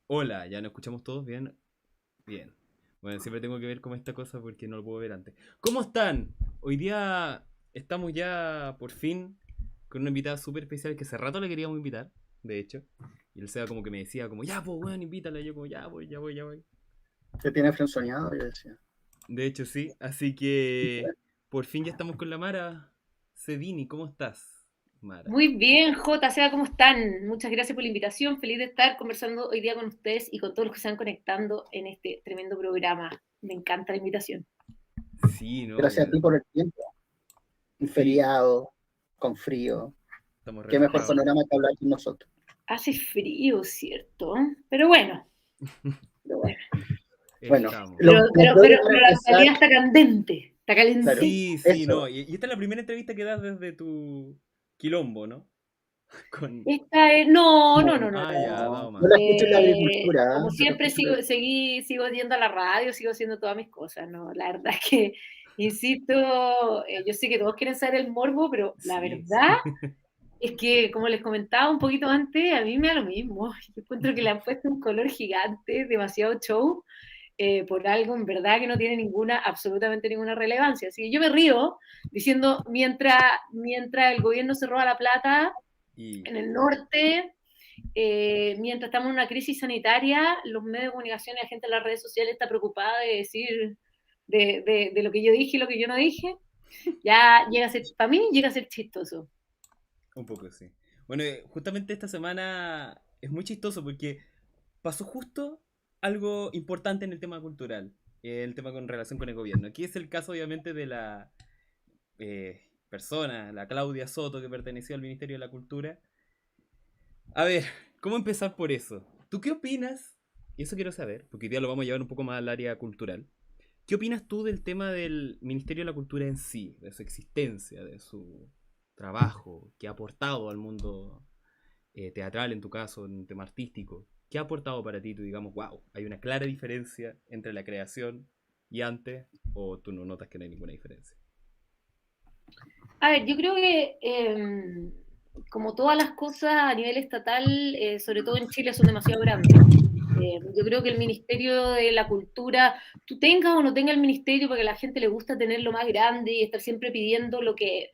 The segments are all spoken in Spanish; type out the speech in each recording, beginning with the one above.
Hola, ¿ya nos escuchamos todos bien? Bien. Bueno, siempre tengo que ver con esta cosa porque no lo puedo ver antes. ¿Cómo están? Hoy día estamos ya por fin con una invitada súper especial que hace rato le queríamos invitar, de hecho. Y el Seba como que me decía como, ya, pues, bueno, invítala. Y yo como, ya voy, ya voy, ya voy. Te tiene frenzoneado, yo decía. De hecho, sí. Así que por fin ya estamos con la Mara Sedini. ¿Cómo estás, Mara? Muy bien, Jota, Seba, ¿cómo están? Muchas gracias por la invitación. Feliz de estar conversando hoy día con ustedes y con todos los que se están conectando en este tremendo programa. Me encanta la invitación. Sí, ¿no? Gracias a ti por el tiempo. Un Sí, feriado, con frío. estamos Qué mejor relajados. panorama que hablar con nosotros. Hace frío, ¿cierto? Pero bueno, pero bueno. Bueno, Estamos. lo peor para La empezar, localidad está candente, está claro, calentita. Sí, sí, no. eso. Y esta es la primera entrevista que das desde tu quilombo, ¿no? Con... Esta es, no, No, no, no, no, Ah, ya, ha no, dado yo más. la escucho en la agricultura, Como ¿eh? Yo la siempre escucho en la... sigo yendo a la radio, sigo haciendo todas mis cosas, ¿no? La verdad es que, insisto, yo sé que todos quieren saber el morbo, pero la Sí. verdad es que, como les comentaba un poquito antes, a mí me da lo mismo. Yo encuentro que le han puesto un color gigante, demasiado show, por algo en verdad que no tiene absolutamente ninguna relevancia. Así que yo me río diciendo, mientras el gobierno se roba la plata Y en el norte, mientras estamos en una crisis sanitaria, los medios de comunicación y la gente en las redes sociales está preocupada de decir de lo que yo dije y lo que yo no dije. Ya llega a ser, para mí llega a ser chistoso. un poco, sí. Bueno, justamente esta semana es muy chistoso porque pasó justo algo importante en el tema cultural, el tema con relación con el gobierno. Aquí es el caso, obviamente, de la persona, la Claudia Soto, que perteneció al Ministerio de la Cultura. A ver, ¿cómo empezar por eso? ¿Tú qué opinas? Y eso quiero saber, porque hoy día lo vamos a llevar un poco más al área cultural. ¿Qué opinas tú del tema del Ministerio de la Cultura en sí, de su existencia, de su trabajo, que ha aportado al mundo teatral, en tu caso, en un tema artístico? ¿Qué ha aportado para ti? Tú digamos, wow, hay una clara diferencia entre la creación y antes, o tú no notas que no hay ninguna diferencia. A ver, yo creo que como todas las cosas a nivel estatal, sobre todo en Chile, son demasiado grandes. Yo creo que el Ministerio de la Cultura, tú tengas o no tengas el ministerio, porque a la gente le gusta tenerlo más grande y estar siempre pidiendo lo que,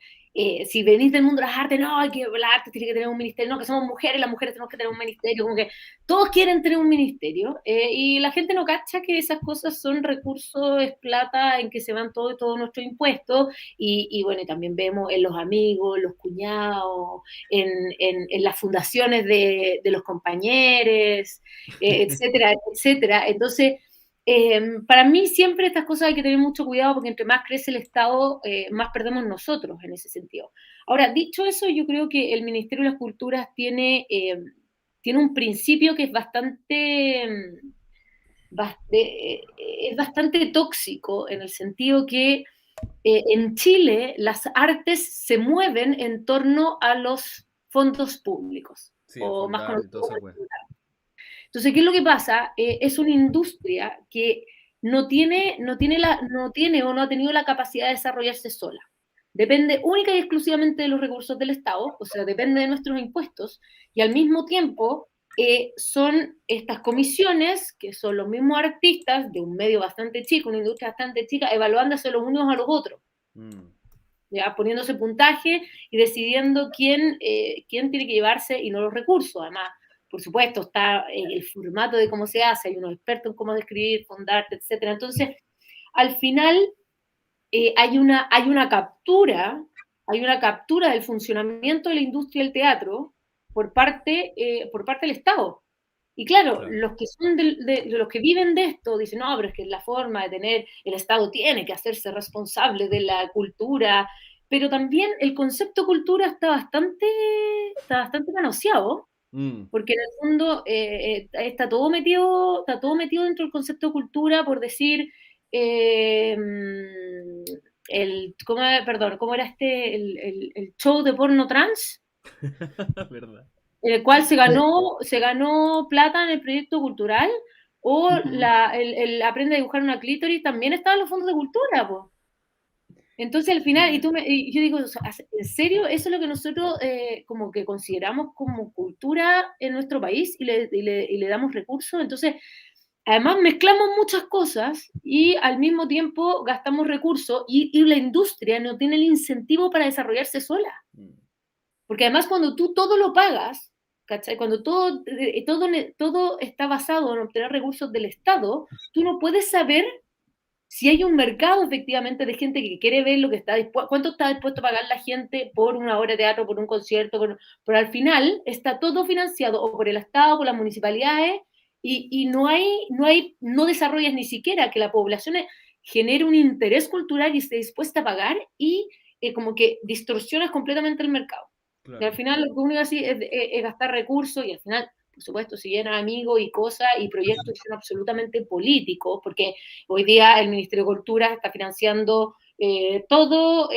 si venís del mundo de las artes, no, hay que las artes tiene que tener un ministerio, no, que somos mujeres, las mujeres tenemos que tener un ministerio, como que todos quieren tener un ministerio, y la gente no cacha que esas cosas son recursos, es plata en que se van todos nuestros impuestos, y bueno, y también vemos en los amigos, los cuñados, en las fundaciones de los compañeros, etcétera, etcétera. Entonces, para mí siempre estas cosas hay que tener mucho cuidado porque entre más crece el Estado, más perdemos nosotros en ese sentido. Ahora, dicho eso, yo creo que el Ministerio de las Culturas tiene un principio que es es bastante tóxico en el sentido que en Chile las artes se mueven en torno a los fondos públicos, Sí, el o más Fondar y conocidos todo como ese el pues. FUNAR. Entonces, ¿qué es lo que pasa? Es una industria que no tiene o no ha tenido la capacidad de desarrollarse sola. Depende única y exclusivamente de los recursos del Estado, o sea, depende de nuestros impuestos, y al mismo tiempo son estas comisiones, que son los mismos artistas de un medio bastante chico, una industria bastante chica, evaluándose los unos a los otros, Mm, ya poniéndose puntaje y decidiendo quién tiene que llevarse y no los recursos. Además, por supuesto, está el formato de cómo se hace, hay unos expertos en cómo describir, fondarte, etcétera. Entonces, al final hay una captura del funcionamiento de la industria del teatro por parte del Estado. Y claro, claro. los que son de los que viven de esto dicen, no, pero es que es la forma de tener, el Estado tiene que hacerse responsable de la cultura, pero también el concepto cultura está bastante manoseado, Mm, porque en el fondo está todo metido dentro del concepto de cultura, por decir, eh, perdón, ¿cómo era el show de porno trans? ¿verdad? En el cual Sí. se ganó plata en el proyecto cultural, o Ujú. el aprende a dibujar una clítoris también estaba en los fondos de cultura, pues. Entonces al final, y yo digo, ¿en serio? Eso es lo que nosotros como que consideramos como cultura en nuestro país y le damos recursos. Entonces, además mezclamos muchas cosas y al mismo tiempo gastamos recursos y la industria no tiene el incentivo para desarrollarse sola. Porque además cuando tú todo lo pagas, ¿cachai? Cuando todo está basado en obtener recursos del Estado, tú no puedes saber si hay un mercado efectivamente de gente que quiere ver lo que está dispuesto, cuánto está dispuesto a pagar la gente por una obra de teatro, por un concierto, pero al final está todo financiado o por el Estado, por las municipalidades, y no desarrollas ni siquiera que la población genere un interés cultural y esté dispuesta a pagar y como que distorsionas completamente el mercado. Claro. Y al final lo único así es gastar recursos y al final, por supuesto, si llenan amigos y cosas y proyectos que son absolutamente políticos, porque hoy día el Ministerio de Cultura está financiando todo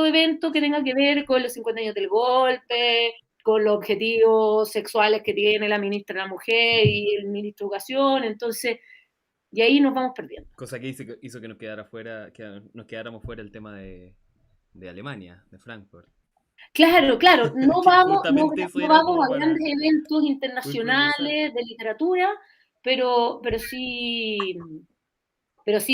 evento que tenga que ver con los 50 años del golpe, con los objetivos sexuales que tiene la ministra de la Mujer y el ministro de Educación, entonces, y ahí nos vamos perdiendo. Cosa que hizo que nos quedáramos fuera el tema de Alemania, de Frankfurt. Claro, no vamos a para... grandes eventos internacionales de literatura, pero sí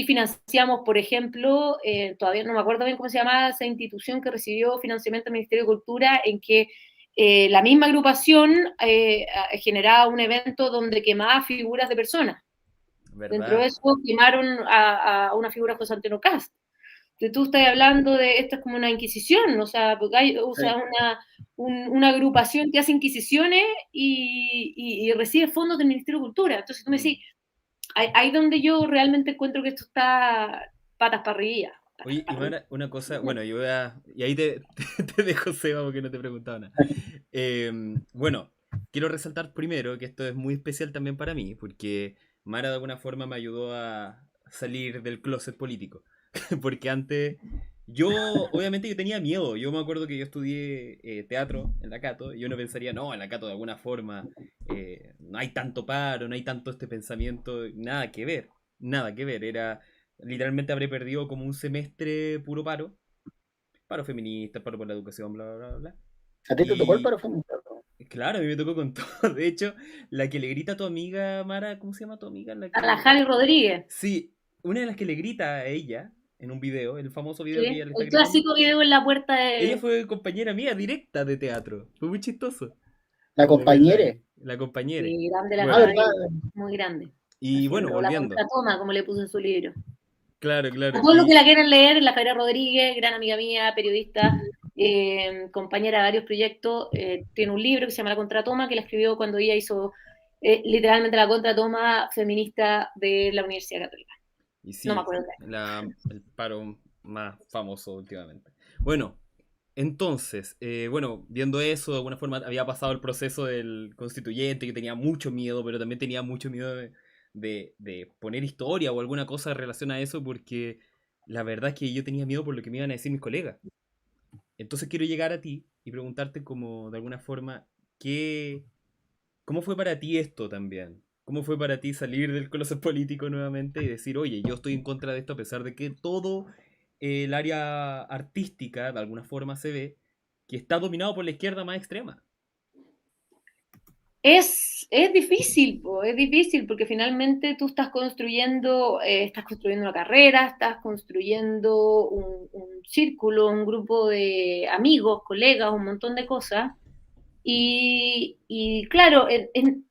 financiamos, por ejemplo, todavía no me acuerdo bien cómo se llamaba esa institución que recibió financiamiento del Ministerio de Cultura, en que la misma agrupación generaba un evento donde quemaba figuras de personas. ¿Verdad? Dentro de eso quemaron a una figura José Antonio Cast. Entonces, tú estás hablando de esto es como una inquisición, o sea, una agrupación que hace inquisiciones y recibe fondos del Ministerio de Cultura. Entonces tú me decís, ahí donde yo realmente encuentro que esto está patas para arriba. Oye, Imara, una cosa, bueno, y ahí te dejo, Seba, porque no te he preguntado nada. Bueno, quiero resaltar primero que esto es muy especial también para mí, porque Mara de alguna forma me ayudó a salir del closet político. Porque antes, obviamente yo tenía miedo. Yo me acuerdo que yo estudié teatro en la Cato, y uno pensaría, no, en la Cato de alguna forma no hay tanto paro, no hay tanto este pensamiento, nada que ver, era... Literalmente habré perdido como un semestre puro paro feminista, paro por la educación, bla, bla, bla. ¿A ti te tocó el paro feminista? Claro, a mí me tocó con todo. De hecho, la que le grita a tu amiga, Mara, ¿cómo se llama tu amiga? A la Jali Rodríguez. Sí, una de las que le grita a ella en un video, el famoso video sí, que ella le está el clásico video en la puerta de... Ella fue compañera mía directa de teatro. Fue muy chistoso. ¿La compañera? La compañera. Sí, grande la bueno. muy grande. Y así, bueno, volviendo. La contratoma, como le puso en su libro. Claro. A todos los que la quieran leer, la Javiera Rodríguez, gran amiga mía, periodista, compañera de varios proyectos, tiene un libro que se llama La Contratoma, que la escribió cuando ella hizo literalmente la contratoma feminista de la Universidad Católica. Y sí, no me acuerdo. El paro más famoso últimamente. Bueno, entonces, viendo eso, de alguna forma había pasado el proceso del constituyente, que tenía mucho miedo, pero también tenía mucho miedo de poner historia o alguna cosa en relación a eso, porque la verdad es que yo tenía miedo por lo que me iban a decir mis colegas. Entonces quiero llegar a ti y preguntarte como, de alguna forma, ¿cómo fue para ti esto también? ¿Cómo fue para ti salir del closet político nuevamente y decir, oye, yo estoy en contra de esto a pesar de que todo el área artística, de alguna forma, se ve que está dominado por la izquierda más extrema? Es difícil, es difícil porque finalmente tú estás construyendo una carrera, estás construyendo un círculo, un grupo de amigos, colegas, un montón de cosas. Y claro, en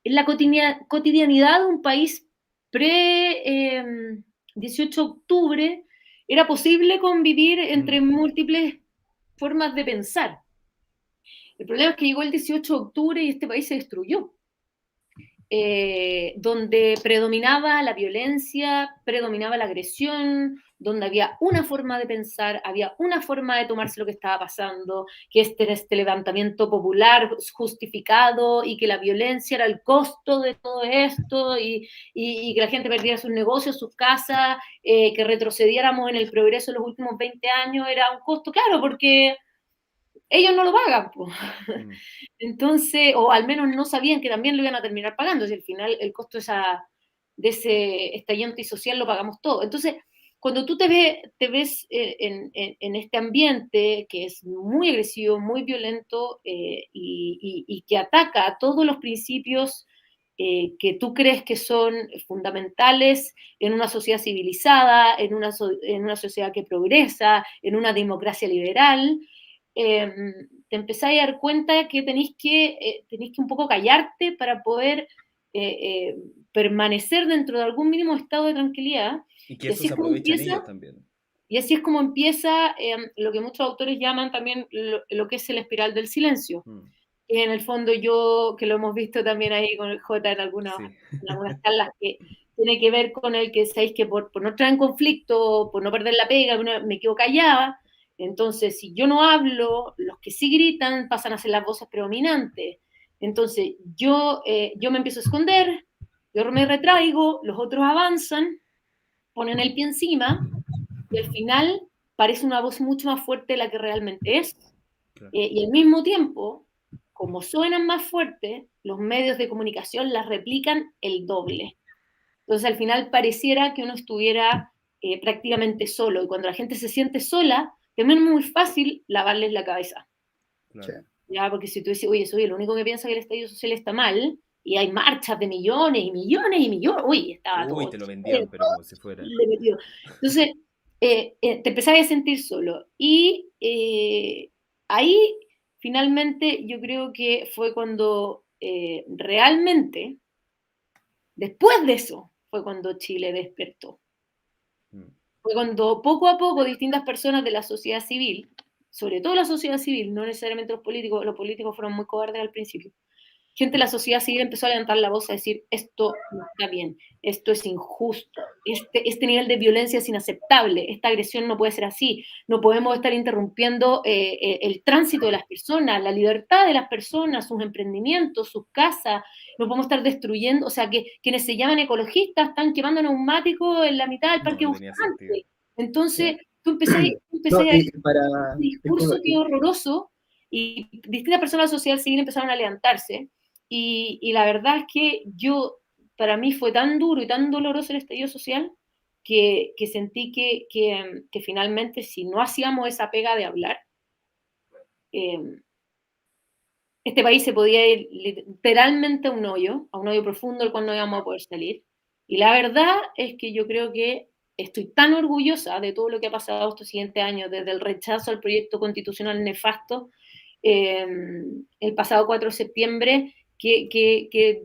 la cotidianidad de un país pre 18 de octubre era posible convivir entre múltiples formas de pensar. El problema es que llegó el 18 de octubre y este país se destruyó. Donde predominaba la violencia, predominaba la agresión, donde había una forma de pensar, había una forma de tomarse lo que estaba pasando, que este levantamiento popular justificado y que la violencia era el costo de todo esto y que la gente perdiera sus negocios, sus casas, que retrocediéramos en el progreso en los últimos 20 años, era un costo, claro, porque ellos no lo pagan, pues. Entonces, o al menos no sabían que también lo iban a terminar pagando, si al final el costo de ese estallido antisocial lo pagamos todo. Entonces, cuando tú te ves en este ambiente que es muy agresivo, muy violento y que ataca a todos los principios que tú crees que son fundamentales en una sociedad civilizada, en una sociedad que progresa, en una democracia liberal, eh, te empezáis a dar cuenta que tenéis que un poco callarte para poder permanecer dentro de algún mínimo estado de tranquilidad. Y que Y eso así se es como aprovechan empieza, ellos también. y así es como empieza lo que muchos autores llaman también lo que es el espiral del silencio. Mm, Que en el fondo yo, que lo hemos visto también ahí con el J sí. en algunas charlas, que tiene que ver con el que sabéis que por no entrar en conflicto, por no perder la pega, me quedo callada. Entonces, si yo no hablo, los que sí gritan pasan a ser las voces predominantes. Entonces, yo me empiezo a esconder, yo me retraigo, los otros avanzan, ponen el pie encima y al final parece una voz mucho más fuerte de la que realmente es. Claro. Y al mismo tiempo, como suenan más fuertes, los medios de comunicación las replican el doble. Entonces al final pareciera que uno estuviera prácticamente solo y cuando la gente se siente sola, también es muy fácil lavarles la cabeza. Sí. Claro. ¿Ya? Porque si tú dices, oye, soy el único que piensa que el estallido social está mal, y hay marchas de millones y millones y millones, uy, estaba Uy, todo te lo vendieron, pero como si fuera. metido. Entonces, te empezás a sentir solo. Y ahí, finalmente, yo creo que fue cuando realmente, después de eso, fue cuando Chile despertó. Mm, Fue cuando poco a poco distintas personas de la sociedad civil, sobre todo la sociedad civil, no necesariamente los políticos fueron muy cobardes al principio, gente de la sociedad civil empezó a levantar la voz a decir, esto no está bien, esto es injusto, este nivel de violencia es inaceptable, esta agresión no puede ser así, no podemos estar interrumpiendo el tránsito de las personas, la libertad de las personas, sus emprendimientos, sus casas, no podemos estar destruyendo, o sea, que quienes se llaman ecologistas están quemando neumáticos en la mitad del no, parque no tenía sentido. Bustamante. Entonces, Sí. tú empecé No, a y decir para, un discurso disculpa, que es horroroso y distintas personas de la sociedad civil empezaron a levantarse y la verdad es que para mí fue tan duro y tan doloroso el estallido social que sentí que finalmente si no hacíamos esa pega de hablar, eh, este país se podía ir literalmente a un hoyo profundo del cual no íbamos a poder salir. Y la verdad es que yo creo que estoy tan orgullosa de todo lo que ha pasado estos siguientes años, desde el rechazo al proyecto constitucional nefasto eh, el pasado 4 de septiembre, que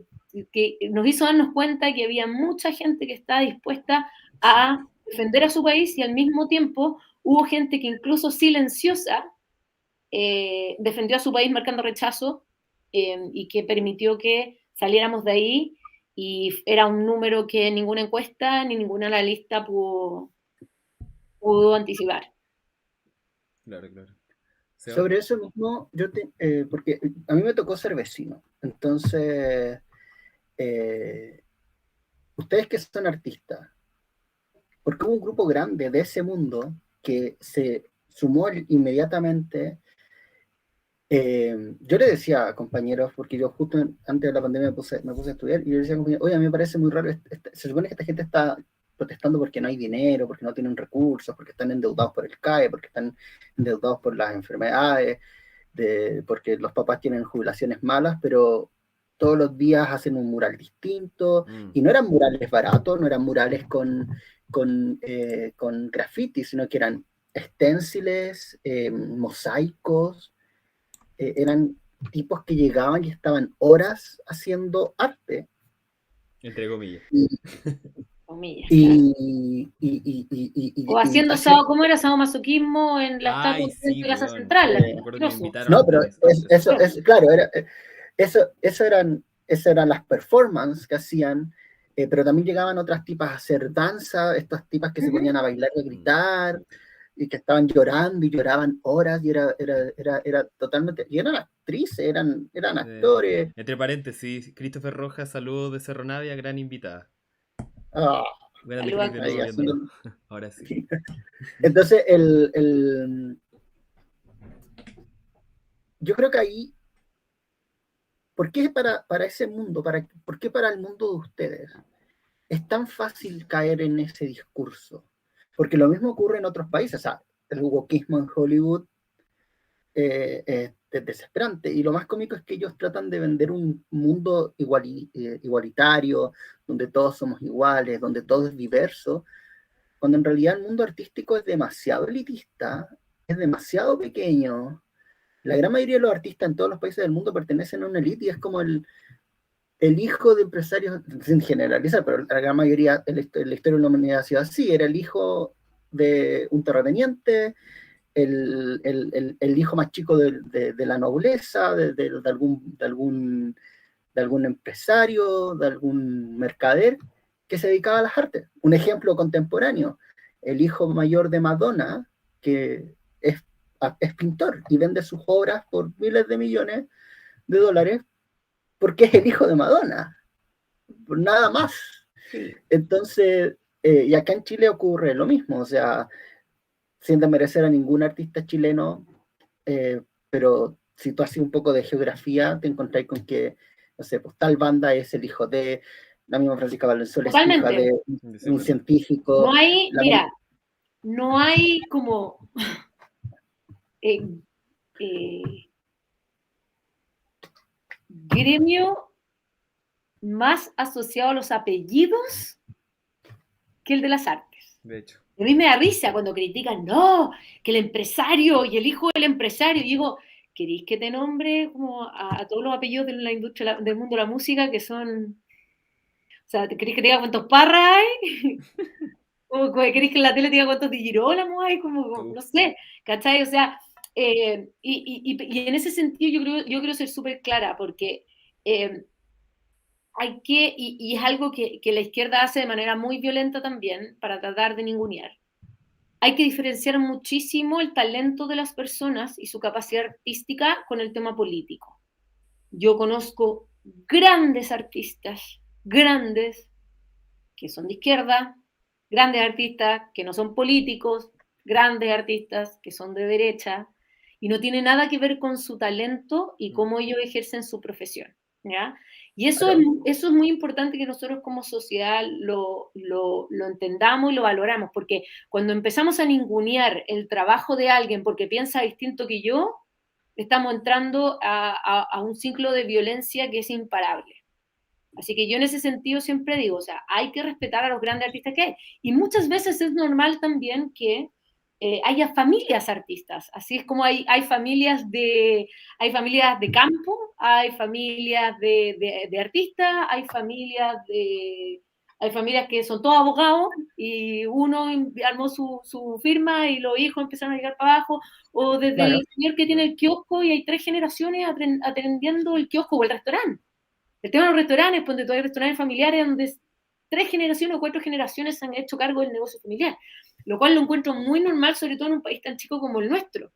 nos hizo darnos cuenta que había mucha gente que estaba dispuesta Sí. a defender a su país y al mismo tiempo hubo gente que incluso silenciosa defendió a su país marcando rechazo y que permitió que saliéramos de ahí y era un número que ninguna encuesta ni ningún analista pudo anticipar. Claro, claro. Seba, sobre eso mismo, porque a mí me tocó ser vecino. Entonces, eh, ustedes que son artistas, porque hubo un grupo grande de ese mundo que se sumó inmediatamente. Yo le decía a compañeros, porque yo justo antes de la pandemia me puse a estudiar, y yo le decía a compañeros, oye, a mí me parece muy raro, se supone que esta gente está protestando porque no hay dinero, porque no tienen recursos, porque están endeudados por el CAE, porque están endeudados por las enfermedades, porque los papás tienen jubilaciones malas, pero todos los días hacen un mural distinto, mm, y no eran murales baratos, no eran murales con graffiti, sino que eran esténciles, mosaicos, eran tipos que llegaban y estaban horas haciendo arte. entre comillas. Y, Comillas, claro. y, y, y, y, O y, y haciendo haciendo, ¿cómo era sadomasoquismo en la estatua Ay, de sí, Plaza weón. Central? Me acuerdo que me Asqueroso. invitaron a no, un pero de esos. claro, eso eran las performances que hacían, pero también llegaban otras tipas a hacer danza, estas tipas que se ponían a bailar y a Mm, gritar, y que estaban llorando y lloraban horas, y era totalmente, y eran actrices, eran actores. Entre paréntesis, Christopher Rojas, saludos de Cerro Navia, gran invitada. Ah, Grande Saluda Chris a de ahí nuevo haciendo. viéndolo. Ahora sí. Entonces, yo creo que ahí, ¿por qué para ese mundo, por qué para el mundo de ustedes es tan fácil caer en ese discurso? porque lo mismo ocurre en otros países, o sea, el wokismo en Hollywood es desesperante, y lo más cómico es que ellos tratan de vender un mundo igualitario, donde todos somos iguales, donde todo es diverso, cuando en realidad el mundo artístico es demasiado elitista, es demasiado pequeño. La gran mayoría de los artistas en todos los países del mundo pertenecen a una élite y es como el hijo de empresarios, sin generalizar, pero la gran mayoría en la historia de la humanidad ha sido así, era el hijo de un terrateniente, el hijo más chico de la nobleza, de algún empresario, de algún mercader que se dedicaba a las artes. Un ejemplo contemporáneo, el hijo mayor de Madonna, que es pintor y vende sus obras por miles de millones de dólares porque es el hijo de Madonna, por nada más. Sí. Entonces, y acá en Chile ocurre lo mismo, o sea, sin desmerecer a ningún artista chileno, pero si tú haces un poco de geografía, te encontrás con que, no sé, pues tal banda es el hijo de, la misma Francisca Valenzuela es hija de un científico. No hay, mira, no hay como gremio más asociado a los apellidos que el de las artes. De hecho. A mí me da risa cuando critican, no, que el empresario y el hijo del empresario. Y digo, ¿queréis que te nombre como a todos los apellidos de la industria del mundo de la música que son... O sea, ¿queréis que te diga cuántos Parra hay? ¿O queréis que en la tele te diga cuántos Di Girolamo hay? Como, no sé, ¿cachai? O sea, y en ese sentido yo creo ser súper clara, porque hay que, y es algo que la izquierda hace de manera muy violenta también, para tratar de ningunear. Hay que diferenciar muchísimo el talento de las personas y su capacidad artística con el tema político. Yo conozco grandes artistas, grandes, que son de izquierda, grandes artistas que no son políticos, grandes artistas que son de derecha, y no tiene nada que ver con su talento y cómo ellos ejercen su profesión, ¿ya? Y eso es muy importante que nosotros como sociedad lo entendamos y lo valoramos, porque cuando empezamos a ningunear el trabajo de alguien porque piensa distinto que yo, estamos entrando a un ciclo de violencia que es imparable. Así que yo en ese sentido siempre digo, o sea, hay que respetar a los grandes artistas que hay. Y muchas veces es normal también que haya familias artistas. Así es como hay familias de campo, hay familias de artistas, hay familias que son todos abogados y uno armó su firma y los hijos empezaron a llegar para abajo, o desde el señor que tiene el kiosco y hay 3 generaciones atendiendo el kiosco o el restaurante. El tema de los restaurantes, donde todavía hay restaurantes familiares donde 3 generaciones o 4 generaciones se han hecho cargo del negocio familiar, lo cual lo encuentro muy normal, sobre todo en un país tan chico como el nuestro.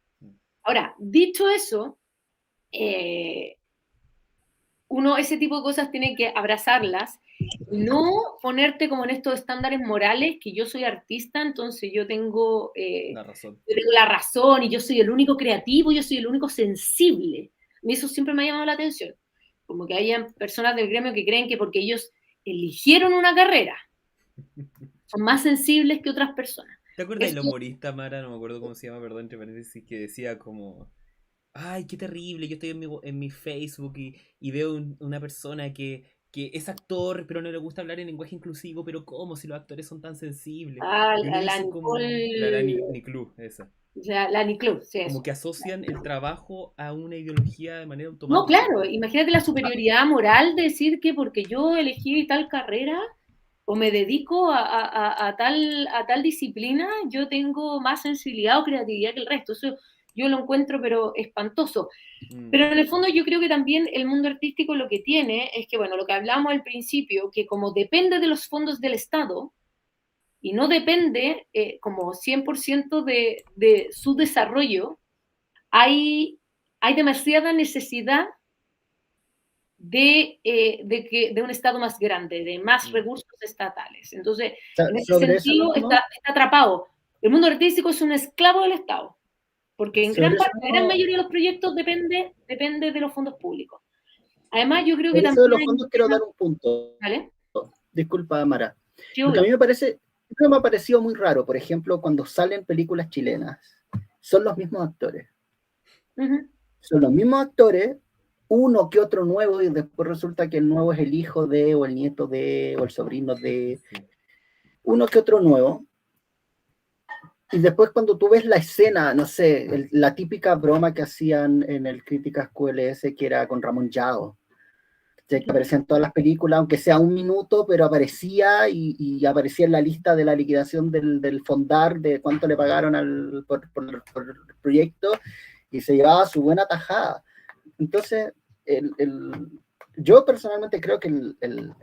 Ahora, dicho eso, uno ese tipo de cosas tiene que abrazarlas, no ponerte como en estos estándares morales, que yo soy artista, entonces yo tengo la razón y yo soy el único creativo, yo soy el único sensible. Y eso siempre me ha llamado la atención. Como que hayan personas del gremio que creen que porque ellos eligieron una carrera, son más sensibles que otras personas. ¿Te acuerdas del humorista, Mara? No me acuerdo cómo se llama, perdón, entre paréntesis, que decía como... Ay, qué terrible, yo estoy en mi Facebook y veo una persona que es actor, pero no le gusta hablar en lenguaje inclusivo, pero ¿cómo si los actores son tan sensibles? La Niclú, esa. O sea, la Niclú, sí, como eso. que asocian el trabajo a una ideología de manera automática. No, claro, imagínate la superioridad moral de decir que porque yo elegí tal carrera o me dedico a tal disciplina, yo tengo más sensibilidad o creatividad que el resto. Eso yo lo encuentro, pero espantoso. Pero en el fondo yo creo que también el mundo artístico lo que tiene es que, bueno, lo que hablamos al principio, que como depende de los fondos del Estado y no depende como 100% de su desarrollo, hay demasiada necesidad de un Estado más grande, de más recursos estatales. Entonces, en ese sentido, está atrapado. El mundo artístico es un esclavo del Estado, porque en gran mayoría de los proyectos depende de los fondos públicos. Además, yo creo que también... de los fondos quiero dar un punto. ¿Vale? Disculpa, Mara. Sí, porque a mí me parece Eso me ha parecido muy raro, por ejemplo, cuando salen películas chilenas, son los mismos actores. Ujú. Son los mismos actores, uno que otro nuevo, y después resulta que el nuevo es el hijo de, o el nieto de, o el sobrino de, Sí. uno que otro nuevo. Y después cuando tú ves la escena, no sé, la típica broma que hacían en el Críticas QLS, que era con Ramón Llao, que aparecía en todas las películas, aunque sea un minuto, pero aparecía y aparecía en la lista de la liquidación del fondar, de cuánto le pagaron por el proyecto, y se llevaba su buena tajada. Entonces, yo personalmente creo que el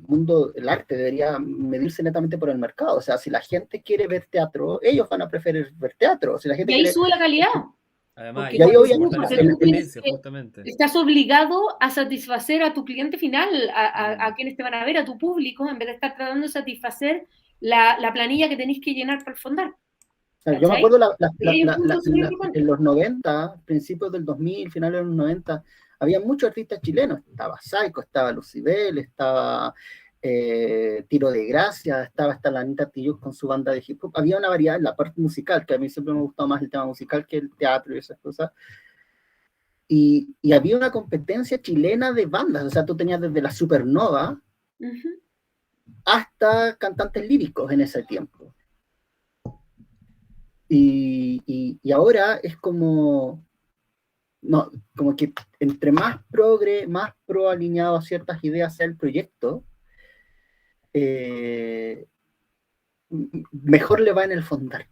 mundo, el arte debería medirse netamente por el mercado. O sea, si la gente quiere ver teatro, ellos van a preferir ver teatro. Si la Y gente ahí quiere... sube la calidad. Además, Porque Y ahí ahí se obviamente fortalece porque la tú tienes competencia, que, justamente. estás obligado a satisfacer a tu cliente final, Mm. a quienes te van a ver, a tu público, en vez de estar tratando de satisfacer la planilla que tenéis que llenar para el fondar. yo me ¿Cachai? acuerdo Y hay un punto súper importante. en los 90, principios del 2000, finales de los 90, había muchos artistas chilenos. Estaba Saico, estaba Lucibel, estaba Tiro de Gracia, estaba hasta la Anita Tijoux con su banda de hip hop. Había una variedad en la parte musical, que a mí siempre me ha gustado más el tema musical que el teatro y esas cosas. Y había una competencia chilena de bandas. O sea, tú tenías desde la Supernova Ujú. hasta cantantes líricos en ese tiempo. Y ahora es como, no, como que entre más progre, más pro alineado a ciertas ideas sea el proyecto, eh, mejor le va en el fondar.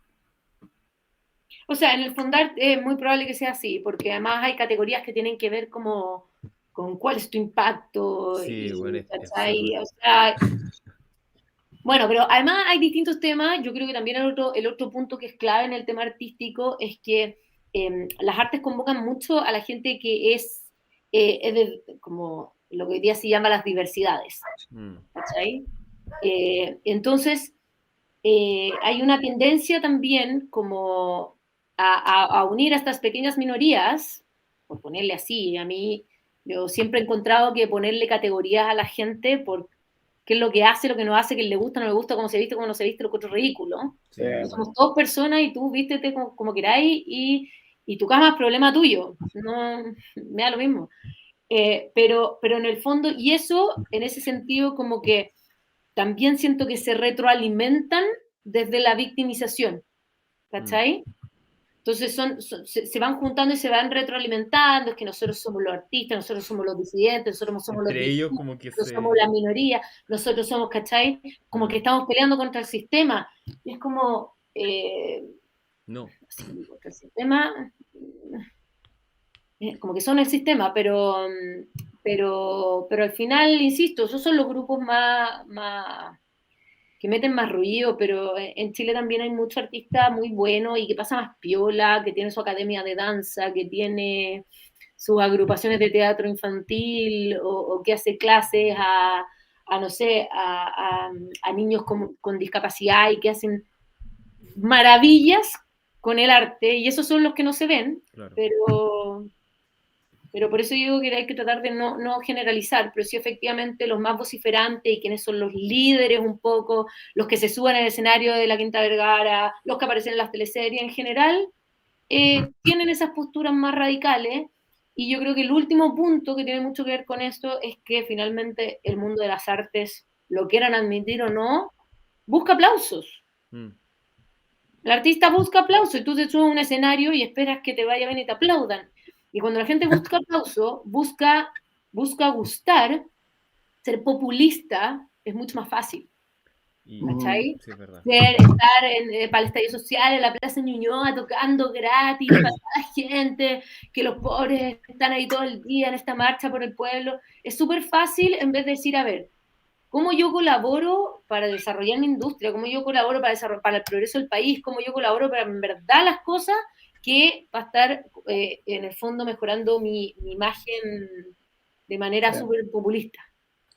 O sea, en el fondar es muy probable que sea así, porque además hay categorías que tienen que ver como con cuál es tu impacto, Sí, igual y, es absurdo. ¿cachai? O sea, bueno, pero además hay distintos temas. Yo creo que también el otro punto que es clave en el tema artístico es que las artes convocan mucho a la gente que como lo que hoy día se llama las diversidades, Mm. ¿cachai? Entonces, hay una tendencia también como a unir a estas pequeñas minorías, por ponerle así, a mí yo siempre he encontrado que ponerle categorías a la gente por qué es lo que hace, lo que no hace, qué le gusta, no le gusta, cómo se viste, cómo no se viste, lo encuentro ridículo. Sí, igual. Somos dos personas y tú vístete como queráis y tu cama es problema tuyo. No, me da lo mismo. Pero en el fondo, y eso, en ese sentido, como que también siento que se retroalimentan desde la victimización, Mm. ¿cachai? Entonces se van juntando y se van retroalimentando, es que nosotros somos los artistas, nosotros somos los disidentes, nosotros somos los Entre ellos distintos, como que nosotros somos se... la minoría, nosotros somos, ¿cachai? Como que Mm. estamos peleando contra el sistema. Y es como, No. sí, contra el sistema, como que son el sistema, pero al final, insisto, esos son los grupos más que meten más ruido, pero en Chile también hay muchos artistas muy buenos y que pasa más piola, que tiene su academia de danza, que tiene sus agrupaciones de teatro infantil o que hace clases no sé, a niños con discapacidad y que hacen maravillas con el arte, y esos son los que no se ven, Claro. pero por eso digo que hay que tratar de no generalizar, pero sí efectivamente los más vociferantes y quienes son los líderes un poco, los que se suban al escenario de la Quinta Vergara, los que aparecen en las teleseries en general, tienen esas posturas más radicales. Y yo creo que el último punto que tiene mucho que ver con esto es que finalmente el mundo de las artes, lo quieran admitir o no, busca aplausos. Mm. El artista busca aplauso y tú te subes a un escenario y esperas que te vaya bien y te aplaudan. Y cuando la gente busca aplauso, busca gustar, ser populista es mucho más fácil. Y ¿Cachai? sí, es verdad. Estar para el estadio social, en la Plaza Ñuñoa, tocando gratis para la gente, que los pobres están ahí todo el día en esta marcha por el pueblo. Es súper fácil en vez de decir, a ver, cómo yo colaboro para desarrollar mi industria, cómo yo colaboro para el progreso del país, cómo yo colaboro para en verdad las cosas que va a estar en el fondo mejorando mi imagen de manera Sí. súper populista.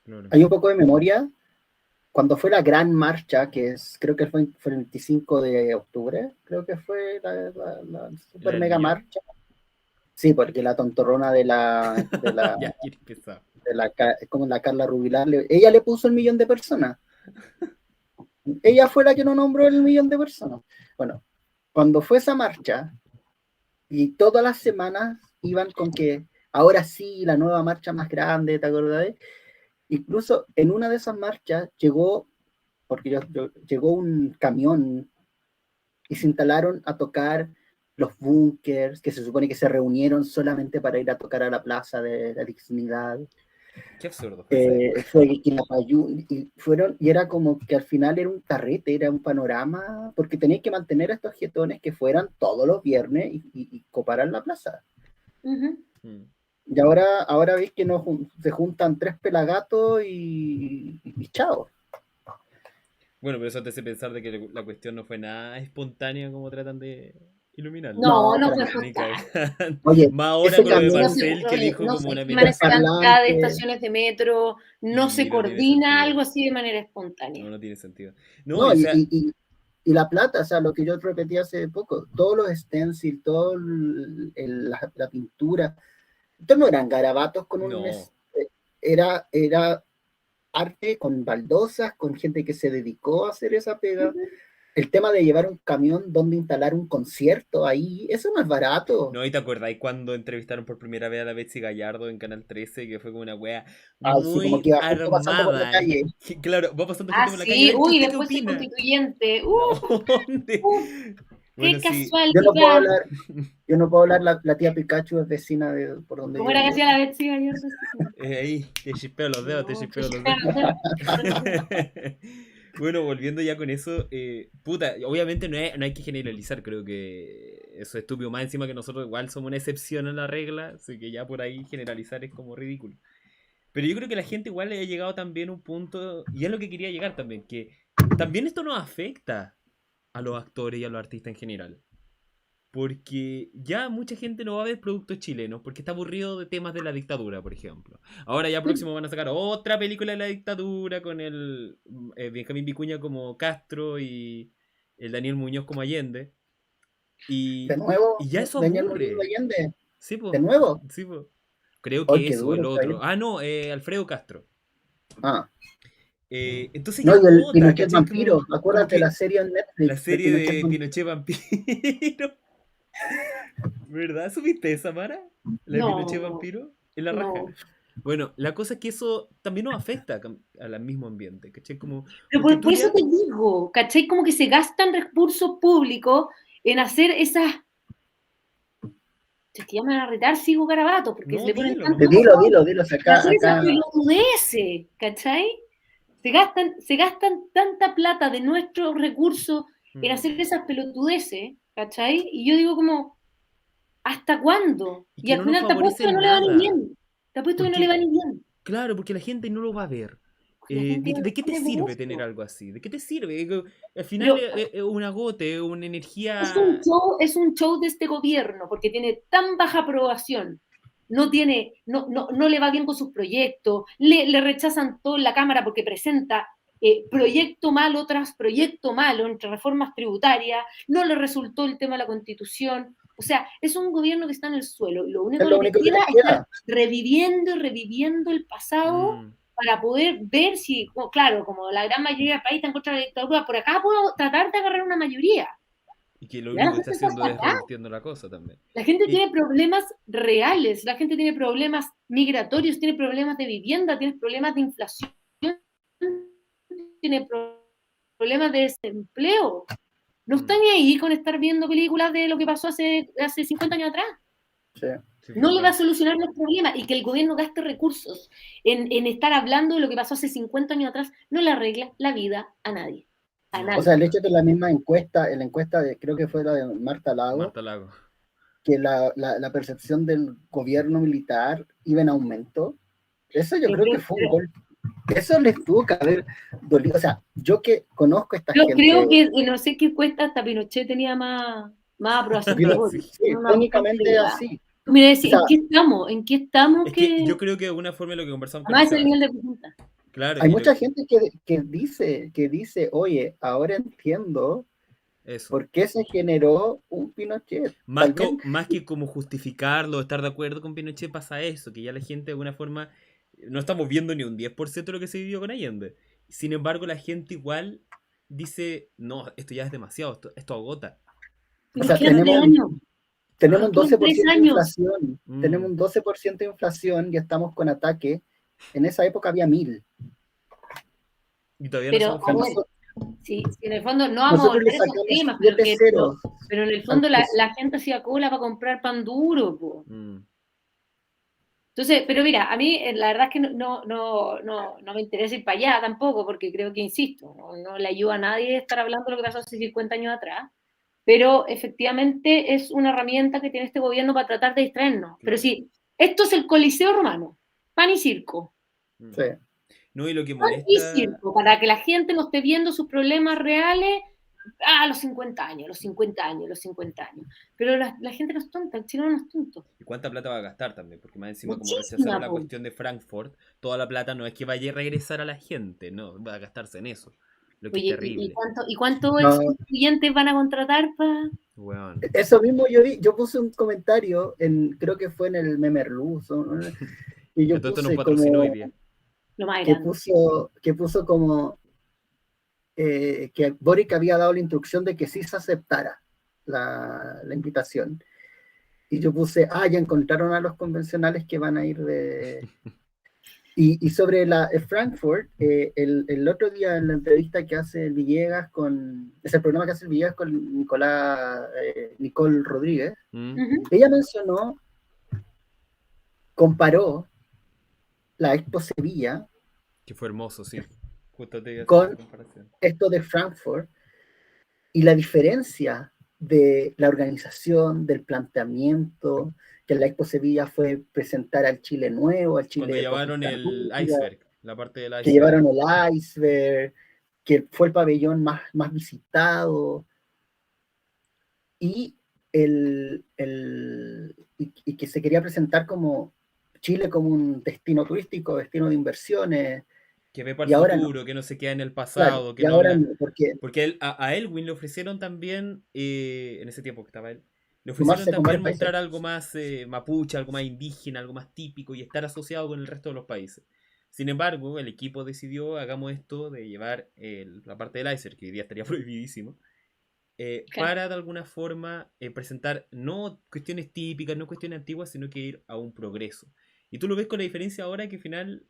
Claro. Hay un poco de memoria. Cuando fue la gran marcha, creo que fue el 25 de octubre, creo que fue la ¿La super del mega millón? marcha. Sí, porque la tontorrona Ya, quiere empezar. como la Carla Rubilar, ella le puso 1 millón de personas. Ella fue la que no nombró el 1.000.000 de personas. Bueno, cuando fue esa marcha, y todas las semanas iban con que ahora sí, la nueva marcha más grande, ¿te acordás? Incluso en una de esas marchas llegó, porque llegó un camión y se instalaron a tocar los búnkers, que se supone que se reunieron solamente para ir a tocar a la Plaza de la Dignidad. Qué absurdo fue esa época. Fue Quilapayún, y fueron, y era como que al final era un carrete, era un panorama, porque tenías que mantener a estos jetones que fueran todos los viernes y coparan la plaza. Ujú. Y ahora veis que no se juntan 3 pelagatos y chao. Bueno, pero eso te hace pensar de que la cuestión no fue nada espontánea como tratan de iluminarlo. No, no para fue nada. Ni espontáneo. cagando. Oye, Más ahora ese con lo de No camión, se, Marcel que dijo no como se una estiman amenaza. esa cantidad de parlante, estaciones de metro, no se Y no tiene coordina sentido. algo así de manera No, espontánea. no tiene sentido. No, no, o sea, y la plata, o sea, lo que yo repetí hace poco, todos los stencils, todo la pintura, estos no eran garabatos con no. era arte con baldosas, con gente que se dedicó a hacer esa pega. El tema de llevar un camión donde instalar un concierto ahí, eso no es barato. No, ¿y te acordáis cuando entrevistaron por primera vez a la Betsy Gallardo en Canal 13? Que fue como una wea Así como que muy iba gente pasando por la armada. calle. Claro, va pasando Ah, gente por la calle. A sí, ver, uy, ¿usted qué después el opina? constituyente. ¿Dónde? Uh, Bueno, qué sí. Yo no puedo casualidad. hablar, yo no puedo hablar, la tía Pikachu es vecina de por donde ¿Cómo vivo era que yo. hacía la Betsy ayer? Ahí, te chispeo los dedos, te No, chispeo los dedos. Bueno, volviendo ya con eso, puta, obviamente no hay que generalizar, creo que eso es estúpido, más encima que nosotros igual somos una excepción a la regla, así que ya por ahí generalizar es como ridículo. Pero yo creo que la gente igual le ha llegado también a un punto, y es lo que quería llegar también, que también esto nos afecta a los actores y a los artistas en general. Porque ya mucha gente no va a ver productos chilenos porque está aburrido de temas de la dictadura, por ejemplo. Ahora ya próximo van a sacar otra película de la dictadura con el Benjamín Vicuña como Castro y el Daniel Muñoz como Allende. De Y nuevo, ya eso Daniel Murillo aburre. Allende, Sí, pues. de nuevo. Sí, pues. Creo ¡Ay, que qué eso, el duro está otro. ahí! Ah, no, Alfredo Castro. Ah, Entonces no, ya y el agota, Pinochet ¿cachai? vampiro, Como acuérdate la que serie en la Netflix de serie Pinochet de vampiro. Pinochet Vampiro. ¿Verdad? ¿Supiste esa, Mara? La de Pinochet no, Vampiro. En la raja. no. Bueno, la cosa es que eso también nos afecta al mismo ambiente, ¿cachai? Como, Pero porque tú por eso ya. te digo, ¿cachai? Como que se gastan recursos públicos en hacer esas, si es que ya me van a retar, sigo garabatos, porque se No, le ponen dilo tanto nomás. color, Dilo, si en acá, hacer esas acá, pelotudeces, ¿cachai? Se gastan tanta plata de nuestros recursos en Mm. hacer esas pelotudeces, ¿cachai? Y yo digo como, ¿hasta cuándo? Y Y que al no nos final te favorece apuesto que en no le va ni nada. bien. Te apuesto que no le va Porque, ni bien. claro, porque la gente no lo va a ver. Porque la gente no le ¿De qué te pone sirve tener gusto. algo así? ¿De qué te sirve? Al final Pero es un agote, una energía. es un show de este gobierno, porque tiene tan baja aprobación, no le va bien con sus proyectos, le rechazan todo en la Cámara porque presenta proyecto malo tras proyecto malo entre reformas tributarias, no le resultó el tema de la Constitución. O sea, es un gobierno que está en el suelo y lo es único que lo le único que queda les es estar queda. reviviendo y reviviendo el pasado Mm, para poder ver si, claro, como la gran mayoría del país está en contra de la dictadura, por acá puedo tratar de agarrar una mayoría. y que lo Ya la único que está gente está haciendo es hasta acá. revirtiendo la cosa también. La gente Y, tiene problemas reales, la gente tiene problemas migratorios, tiene problemas de vivienda, tiene problemas de inflación, tiene problemas de desempleo. No mm, están ni ahí con estar viendo películas de lo que pasó hace 50 años atrás. Sí. sí, es No le va a verdad. solucionar los problemas y que el gobierno gaste recursos en estar hablando de lo que pasó hace 50 años atrás no le arregla la vida a nadie. A No, O sea, nadie. el hecho de la misma encuesta, en la encuesta de, creo que fue la de Marta Lago, Marta Lago. que la percepción del gobierno militar iba en aumento, eso yo creo que fue un golpe. Eso les tuvo que haber dolido. O sea, yo que conozco a esta Yo creo gente, que no sé qué cuesta, hasta Pinochet tenía más aprobación que vino, Boric. Sí. Tiene sí, una técnicamente probabilidad. así. Tú me O decís, sea, ¿en qué estamos? ¿En qué estamos Es que que yo creo que de alguna forma es lo que conversamos con el además ese Seba. nivel de pregunta? Claro, hay mucha gente que dice, oye, ahora entiendo eso. por qué se generó un Pinochet. Tal vez, Más que como justificarlo, estar de acuerdo con Pinochet, pasa eso, que ya la gente de alguna forma no estamos viendo ni un 10% de lo que se vivió con Allende. Sin embargo, la gente igual dice, no, esto ya es demasiado, esto agota. O sea, Quedan 3 años. tenemos un Quedan 12% 3 de años. inflación. Tenemos un 12% de inflación y estamos con ataque. En esa época había 1000. Y todavía Pero, no a somos ver, felices. si en el fondo no vamos a Nosotros le volver a esos sacamos temas, 7 ceros. pero en el fondo la gente hacía cola para comprar pan duro, po. Entonces, pero mira, a mí la verdad es que no me interesa ir para allá tampoco, porque creo que, insisto, no le ayuda a nadie estar hablando de lo que pasó hace 50 años atrás, pero efectivamente es una herramienta que tiene este gobierno para tratar de distraernos. Pero sí, esto es el Coliseo Romano, pan y circo. Sí. No, y lo que Pan y molesta... circo, para que la gente no esté viendo sus problemas reales a los 50 años, los 50 años, los 50 años. Pero la gente no es tonta, el chileno no es tonto. ¿Y cuánta plata va a gastar también? Porque más encima, como Muchísima, rechazaron la po. cuestión de Frankfurt, toda la plata no es que vaya a regresar a la gente, no, va a gastarse en eso. Lo que es Oye, terrible. ¿y cuántos No. estudiantes van a contratar para...? Weón. Eso mismo yo puse un comentario, creo que fue en el Memerluz, ¿no? Y Que yo todo esto nos puse patrocinó hoy como, día. Lo más que grande. puso como que Boric había dado la instrucción de que sí se aceptara la invitación. Y yo puse, ya encontraron a los convencionales que van a ir de... Y sobre Frankfurt, el otro día en la entrevista que hace el Villegas es el programa que hace el Villegas con Nicole Rodríguez, ella mencionó, comparó la Expo Sevilla Que fue hermoso, sí. Justo te iba a hacer con esa comparación. esto de Frankfurt y la diferencia de la organización, del planteamiento, que la Expo Sevilla fue presentar al Chile nuevo, al Chile Cuando llevaron el post-dictadura, iceberg, la parte del iceberg. que llevaron el iceberg, que fue el pabellón más visitado, y, y que se quería presentar como Chile como un destino turístico, destino de inversiones. Que ve para Y el ahora futuro, no. que no se queda en el pasado, Claro, que y no ahora habla. no, porque Porque a Elwin le ofrecieron también, en ese tiempo que estaba él, le ofrecieron sumarse con también varios países. mostrar algo más mapuche, algo más indígena, algo más típico y estar asociado con el resto de los países. Sin embargo, el equipo decidió, hagamos esto de llevar la parte del iceberg, que hoy día estaría prohibidísimo, Claro. para de alguna forma presentar no cuestiones típicas, no cuestiones antiguas, sino que ir a un progreso. Y tú lo ves con la diferencia ahora que al final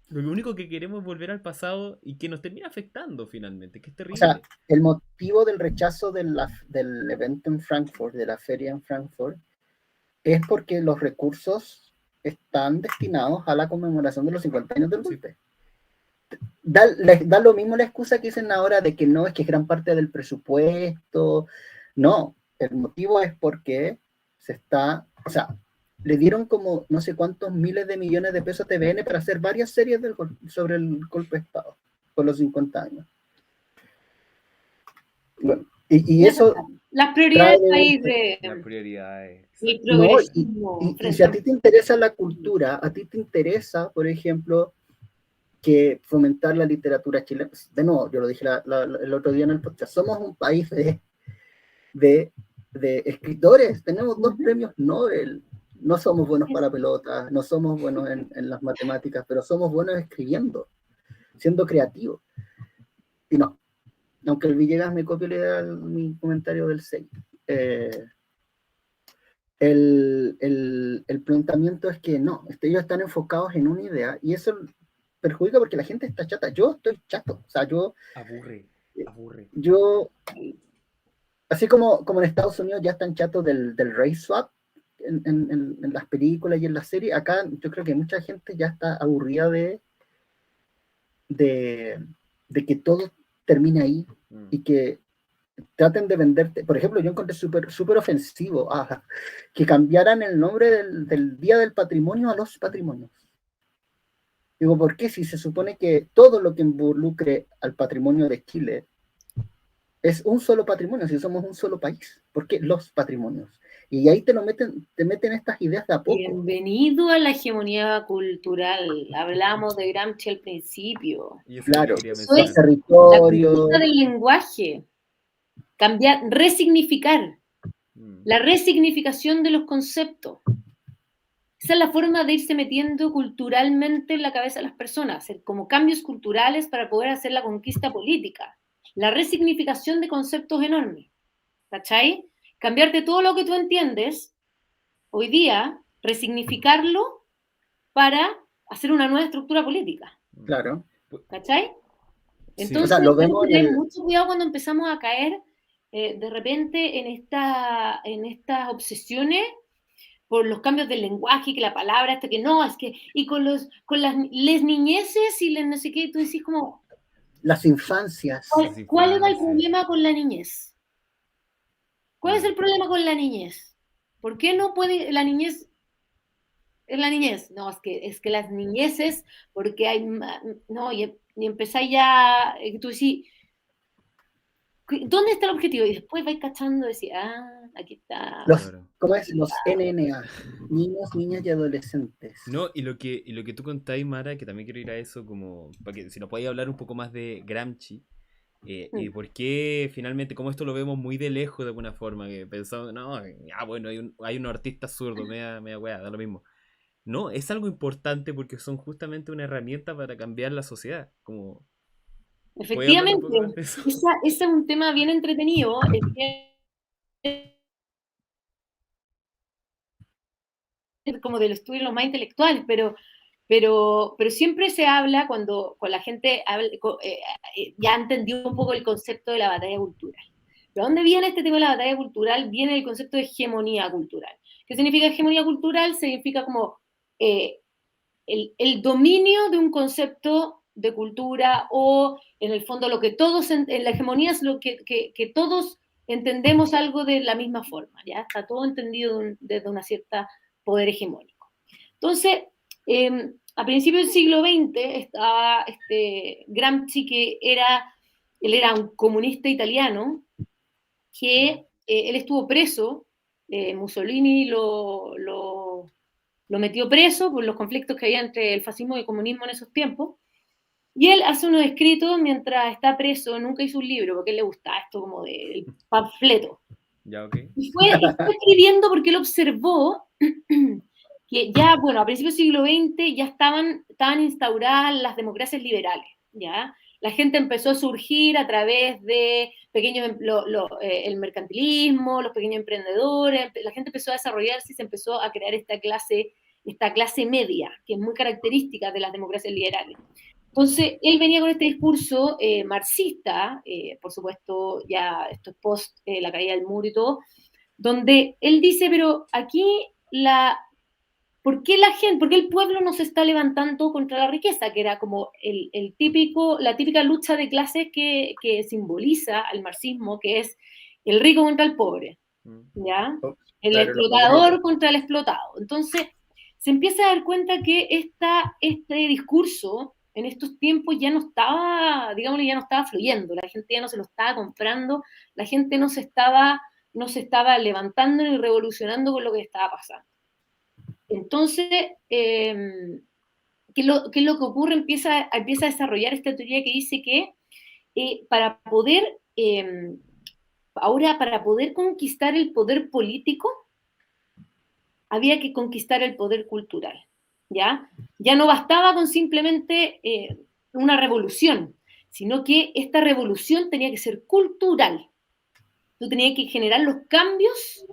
lo único que queremos es volver al pasado y que nos termina afectando finalmente, que es O terrible. sea, el motivo del rechazo del evento en Frankfurt, de la feria en Frankfurt, es porque los recursos están destinados a la conmemoración de los 50 años del golpe. Da lo mismo la excusa que dicen ahora de que no, es que es gran parte del presupuesto. No, el motivo es porque o sea, le dieron como no sé cuántos miles de millones de pesos a TVN para hacer varias series sobre el golpe de Estado por los 50 años. Bueno, y eso las prioridades ahí de las prioridades. el no, progresismo. y si a ti te interesa la cultura, a ti te interesa, por ejemplo, que fomentar la literatura chilena. De nuevo, yo lo dije el otro día en el podcast, somos un país de escritores, tenemos 2 premios Nobel, no somos buenos para pelota, no somos buenos en las matemáticas, pero somos buenos escribiendo, siendo creativos. Y no, aunque el Villegas me copie la idea, mi comentario del 6. El planteamiento es que no, ellos están enfocados en una idea y eso perjudica porque la gente está chata. Yo estoy chato, o sea, aburre. Yo, así como en Estados Unidos ya están chatos del race swap en las películas y en las series, acá yo creo que mucha gente ya está aburrida de que todo termine ahí y que traten de venderte. Por ejemplo, yo encontré súper ofensivo que cambiaran el nombre del Día del Patrimonio a los patrimonios. Digo, ¿por qué? Si se supone que todo lo que involucre al patrimonio de Chile es un solo patrimonio, si somos un solo país. ¿Por qué los patrimonios? Y ahí te meten estas ideas de a poco. Bienvenido a la hegemonía cultural. Hablamos de Gramsci al principio. Claro, eso es territorio. La cultura del lenguaje. Cambiar, resignificar. La resignificación de los conceptos. Esa es la forma de irse metiendo culturalmente en la cabeza de las personas, hacer como cambios culturales para poder hacer la conquista política. la resignificación de conceptos enormes, ¿cachai? Cambiarte todo lo que tú entiendes hoy día, resignificarlo para hacer una nueva estructura política, Claro. ¿cachai? Sí. O sea, Entonces, lo hay vemos que en tener el... mucho cuidado cuando empezamos a caer de repente en estas obsesiones por los cambios del lenguaje, que la palabra, hasta que no, es que, y con las les niñeces y les no sé qué, tú decís como, Las infancias. Las ¿cuál era el infancias. problema con la niñez? ¿Cuál es el problema con la niñez? ¿Por qué no puede la niñez es la niñez? No, es que las niñeces, porque hay, no, y empezáis ya, tú decís, ¿dónde está el objetivo? Y después vais cachando y decís, aquí está. Los, Claro. ¿Cómo es? Los NNA. Niños, niñas y adolescentes. No, y lo que tú contáis, Mara, que también quiero ir a eso, como, para que si nos podéis hablar un poco más de Gramsci, y por qué finalmente, como esto lo vemos muy de lejos de alguna forma, que pensamos, no, bueno, hay un artista zurdo, media weá, da lo mismo. No, es algo importante porque son justamente una herramienta para cambiar la sociedad. Como, ¿puedes hablar un Efectivamente, poco más de eso? ese es un tema bien entretenido, es como del estudio de los más intelectuales, pero siempre se habla cuando la gente ya entendió un poco el concepto de la batalla cultural. ¿De dónde viene este tema de la batalla cultural? Viene el concepto de hegemonía cultural. ¿Qué significa hegemonía cultural? Significa como eh, el dominio de un concepto de cultura o en el fondo lo que todos, en la hegemonía es lo que todos entendemos algo de la misma forma, ¿ya? Está todo entendido desde una cierta poder hegemónico. Entonces, a principios del siglo XX estaba Gramsci, él era un comunista italiano, que él estuvo preso, Mussolini lo metió preso por los conflictos que había entre el fascismo y el comunismo en esos tiempos, y él hace unos escritos mientras está preso, nunca hizo un libro, porque a él le gustaba esto como del panfleto. Ya, ok. Y fue escribiendo porque él observó que ya, bueno, a principios del siglo XX ya estaban instauradas las democracias liberales, ¿ya? La gente empezó a surgir a través de pequeños, el mercantilismo, los pequeños emprendedores, la gente empezó a desarrollarse y se empezó a crear esta clase media, que es muy característica de las democracias liberales. Entonces, él venía con este discurso marxista, por supuesto, ya esto es post la caída del muro y todo, donde él dice, pero aquí ¿por qué por qué el pueblo no se está levantando contra la riqueza? Que era como la típica lucha de clases que simboliza al marxismo, que es el rico contra el pobre, ¿ya? El Claro, los explotador poderosos. contra el explotado. Entonces, se empieza a dar cuenta que este discurso en estos tiempos ya no estaba, digámosle, ya no estaba fluyendo, la gente ya no se lo estaba comprando, la gente no se estaba levantando ni revolucionando con lo que estaba pasando. Entonces, ¿qué es lo que ocurre? Empieza a desarrollar esta teoría que dice que para poder conquistar el poder político, había que conquistar el poder cultural, ¿ya? Ya no bastaba con simplemente una revolución, sino que esta revolución tenía que ser cultural. Tú tenías que generar los cambios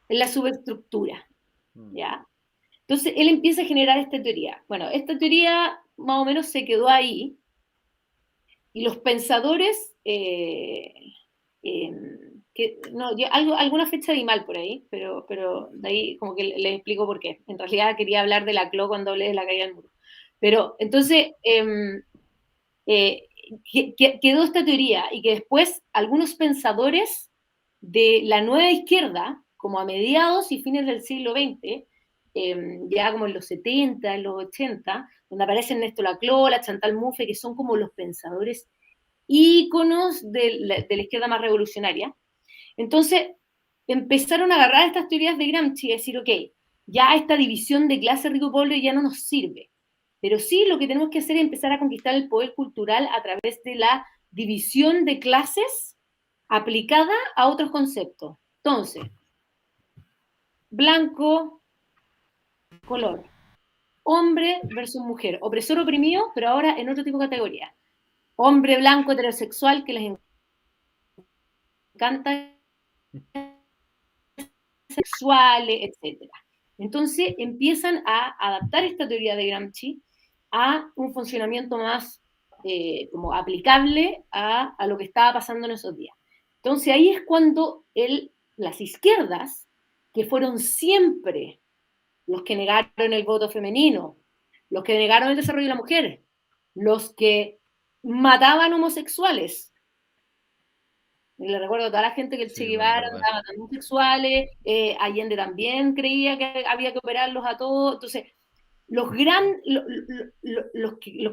en la superestructura, ¿ya? Entonces él empieza a generar esta teoría. Bueno, esta teoría más o menos se quedó ahí, y los pensadores, alguna fecha di mal por ahí, pero de ahí como que les explico por qué. En realidad quería hablar de la CLO cuando hablé de la caída del muro. Pero entonces quedó esta teoría, y que después algunos pensadores de la nueva izquierda, como a mediados y fines del siglo XX, ya como en los 70, en los 80, donde aparecen Néstor Laclau, la Chantal Mouffe, que son como los pensadores íconos de la izquierda más revolucionaria. Entonces, empezaron a agarrar estas teorías de Gramsci y decir, ok, ya esta división de clase rico-pobre ya no nos sirve, pero sí lo que tenemos que hacer es empezar a conquistar el poder cultural a través de la división de clases aplicada a otros conceptos. Entonces, blanco, color, hombre versus mujer, opresor oprimido, pero ahora en otro tipo de categoría. hombre blanco heterosexual que les encanta sexuales, etc. Entonces empiezan a adaptar esta teoría de Gramsci a un funcionamiento más como aplicable a lo que estaba pasando en esos días. Entonces ahí es cuando las izquierdas, que fueron siempre los que negaron el voto femenino, los que negaron el desarrollo de la mujer, los que mataban homosexuales. Y le recuerdo a toda la gente que el Che Sí, bueno, Guevara verdad. andaba matando homosexuales, Allende también creía que había que operarlos a todos. Entonces, los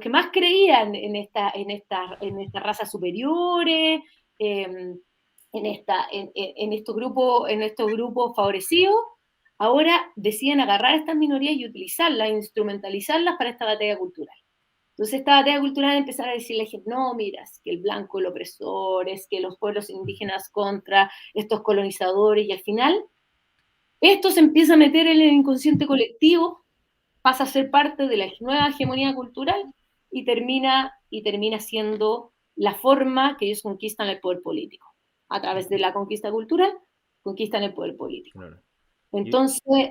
que más creían en estas razas superiores, en estos grupos favorecidos, ahora deciden agarrar a estas minorías y utilizarlas, instrumentalizarlas para esta batalla cultural. Entonces esta batalla cultural empezar a decirle a la gente, no, mira, es que el blanco es el opresor, es que los pueblos indígenas contra estos colonizadores, y al final esto se empieza a meter en el inconsciente colectivo, pasa a ser parte de la nueva hegemonía cultural y termina siendo la forma que ellos conquistan el poder político. A través de la conquista cultural, conquistan el poder político. Claro. Entonces,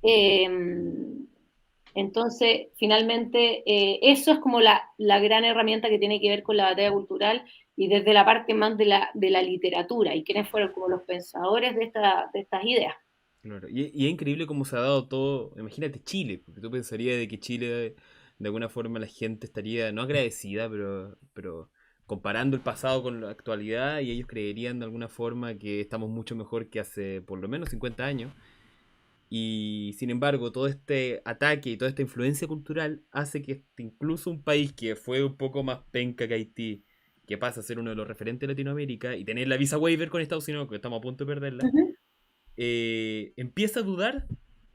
eh, finalmente, eso es como la gran herramienta que tiene que ver con la batalla cultural y desde la parte más de la literatura y quiénes fueron como los pensadores de estas ideas. Claro. Y es increíble cómo se ha dado todo. Imagínate Chile, porque tú pensarías de que Chile, de alguna forma, la gente estaría, no agradecida, pero comparando el pasado con la actualidad, y ellos creerían de alguna forma que estamos mucho mejor que hace por lo menos 50 años. Y sin embargo, todo este ataque y toda esta influencia cultural hace que incluso un país que fue un poco más penca que Haití, que pasa a ser uno de los referentes de Latinoamérica, y tener la visa waiver con Estados Unidos, que estamos a punto de perderla, Uh-huh. empieza a dudar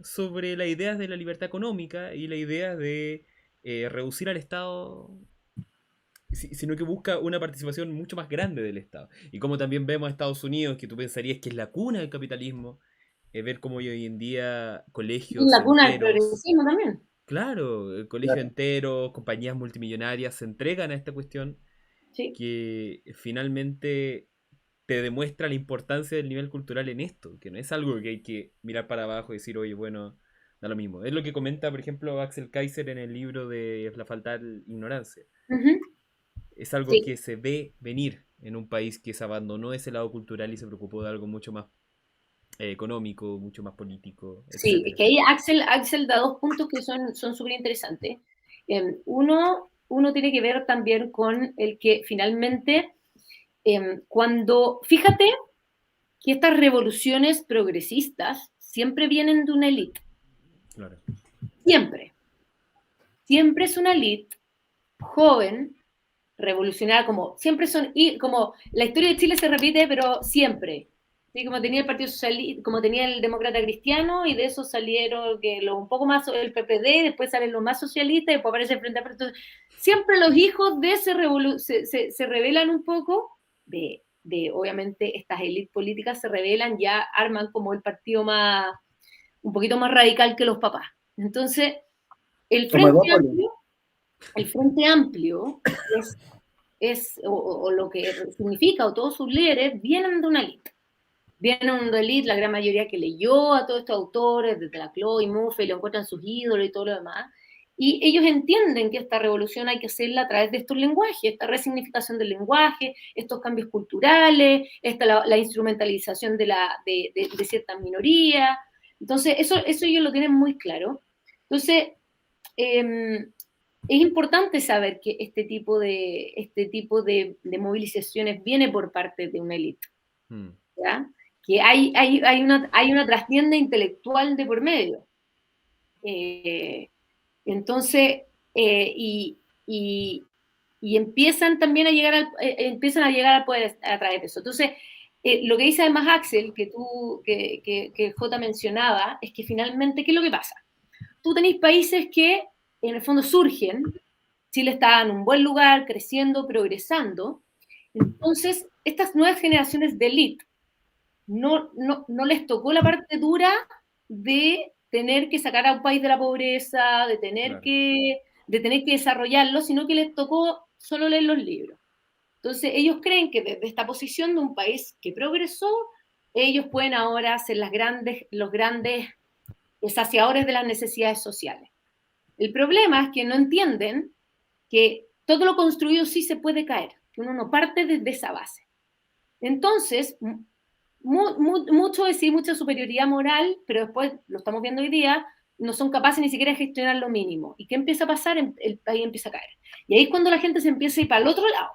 sobre las ideas de la libertad económica y la idea de reducir al Estado, sino que busca una participación mucho más grande del Estado. Y como también vemos a Estados Unidos, que tú pensarías que es la cuna del capitalismo, ver cómo hoy en día colegios La cuna del enteros, progresismo también. claro, colegios Claro. enteros, compañías multimillonarias se entregan a esta cuestión Sí. que finalmente te demuestra la importancia del nivel cultural en esto, que no es algo que hay que mirar para abajo y decir, oye, bueno, da lo mismo. Es lo que comenta, por ejemplo, Axel Kaiser en el libro de La fatal ignorancia. Uh-huh. Es algo Sí. que se ve venir en un país que se abandonó ese lado cultural y se preocupó de algo mucho más económico, mucho más político, Sí, es etcétera. que ahí Axel da dos puntos que son súper interesantes. Uno tiene que ver también con el que finalmente, fíjate que estas revoluciones progresistas siempre vienen de una élite, Claro. siempre. Siempre es una élite joven, revolucionaria, como siempre son, y como la historia de Chile se repite, pero siempre. ¿Sí? Como tenía el Partido Socialista, como tenía el Demócrata Cristiano, y de eso salieron un poco más el PPD, después salen los más socialistas, y después aparece el Frente Amplio. Entonces, siempre los hijos de se rebelan un poco obviamente, estas élites políticas se rebelan, ya arman como el partido un poquito más radical que los papás. Entonces, el Como Frente Evópolis. Amplio, el Frente Amplio o lo que significa, o todos sus líderes, vienen de una élite. Vienen de una élite, la gran mayoría que leyó a todos estos autores, desde la Chloe, Murphy, lo encuentran sus ídolos y todo lo demás. Y ellos entienden que esta revolución hay que hacerla a través de estos lenguajes, esta resignificación del lenguaje, estos cambios culturales, la instrumentalización de ciertas minorías. Entonces, eso ellos lo tienen muy claro. Entonces, es importante saber que este tipo de movilizaciones viene por parte de una élite, ¿ya? Que hay una trastienda intelectual de por medio. Entonces, empiezan también empiezan a llegar al poder a través de eso. Entonces, lo que dice además Axel, que J mencionaba, es que finalmente, ¿qué es lo que pasa? Tú tenés países que en el fondo surgen, Chile está en un buen lugar, creciendo, progresando, entonces estas nuevas generaciones de élite no les tocó la parte dura de tener que sacar a un país de la pobreza, de tener Claro. que desarrollarlo, sino que les tocó solo leen los libros. Entonces ellos creen que desde esta posición de un país que progresó, ellos pueden ahora ser los grandes saciadores de las necesidades sociales. El problema es que no entienden que todo lo construido sí se puede caer, que uno no parte desde esa base. Entonces, mucho decir, mucha superioridad moral, pero después, lo estamos viendo hoy día, no son capaces ni siquiera de gestionar lo mínimo. ¿Y qué empieza a pasar? El país empieza a caer. Y ahí es cuando la gente se empieza a ir para el otro lado.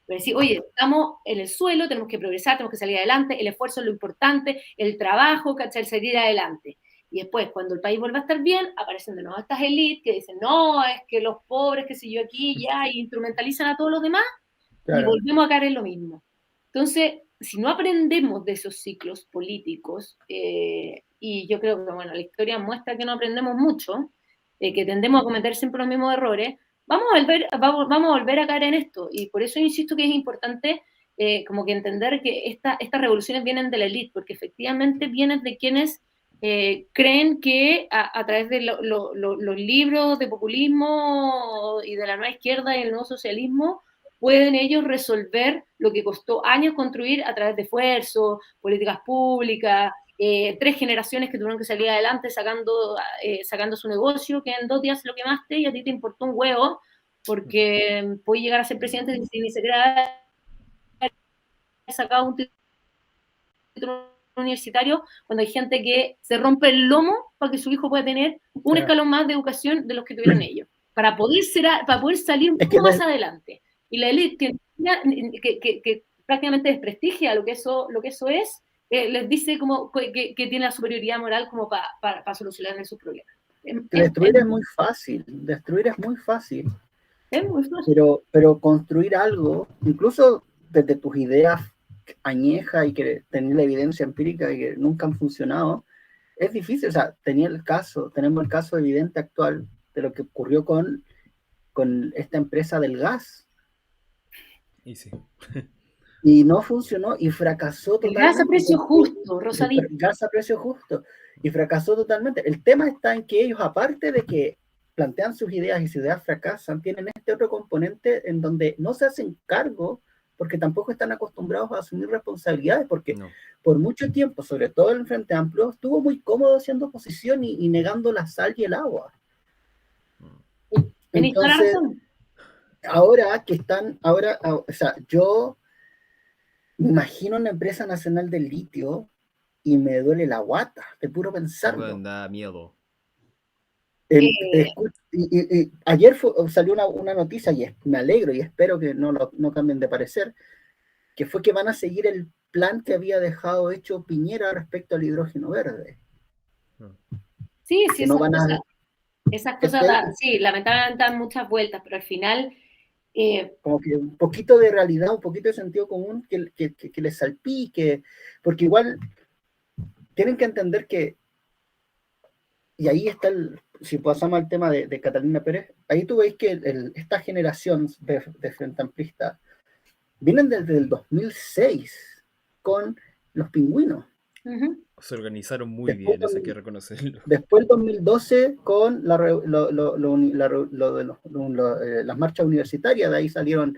Para decir, oye, estamos en el suelo, tenemos que progresar, tenemos que salir adelante, el esfuerzo es lo importante, el trabajo, ¿cachai? Salir adelante. Y después, cuando el país vuelva a estar bien, aparecen de nuevo estas élites que dicen, no, es que los pobres, que si yo aquí, ya, y instrumentalizan a todos los demás, claro. Y volvemos a caer en lo mismo. Entonces, si no aprendemos de esos ciclos políticos, y yo creo que, bueno, la historia muestra que no aprendemos mucho, que tendemos a cometer siempre los mismos errores, vamos a volver a caer en esto. Y por eso insisto que es importante como que entender que estas revoluciones vienen de la élite, porque efectivamente vienen de quienes creen que a través de los libros de populismo y de la nueva izquierda y el nuevo socialismo, pueden ellos resolver lo que costó años construir a través de esfuerzos, políticas públicas, 3 generaciones que tuvieron que salir adelante sacando su negocio, que en 2 días lo quemaste y a ti te importó un huevo, porque puedes llegar a ser presidente sin ni siquiera haber sacado un título universitario, cuando hay gente que se rompe el lomo para que su hijo pueda tener un escalón más de educación de los que tuvieron ellos, para poder salir un poco más adelante. Y la élite que prácticamente desprestigia lo que eso es, les dice como que tiene la superioridad moral como para solucionar sus problemas. Destruir es muy fácil, Es muy fácil. Pero construir algo, incluso desde tus ideas añejas y que tener la evidencia empírica y que nunca han funcionado, es difícil. O sea, tenemos el caso evidente actual de lo que ocurrió con esta empresa del gas. Y sí. Y no funcionó y fracasó totalmente. Gas a precio justo, Rosadito. Gas a precio justo. Y fracasó totalmente. El tema está en que ellos, aparte de que plantean sus ideas y sus ideas fracasan, tienen este otro componente en donde no se hacen cargo porque tampoco están acostumbrados a asumir responsabilidades, porque por mucho tiempo, sobre todo en el Frente Amplio, estuvo muy cómodo haciendo oposición y negando la sal y el agua. Entonces, o sea, yo me imagino una empresa nacional del litio y me duele la guata de puro pensarlo. Me da miedo. Ayer salió una noticia y me alegro y espero que no cambien de parecer, que fue que van a seguir el plan que había dejado hecho Piñera respecto al hidrógeno verde. Sí, esas cosas, sí, lamentablemente dan muchas vueltas, pero al final... como que un poquito de realidad, un poquito de sentido común que les salpique, porque igual tienen que entender que, y ahí está si pasamos al tema de Catalina Pérez, ahí tú veis que esta generación de Frente Amplista vienen desde el 2006 con los pingüinos. Se organizaron muy bien, eso hay que reconocerlo. Después del 2012 con las marchas universitarias, de ahí salieron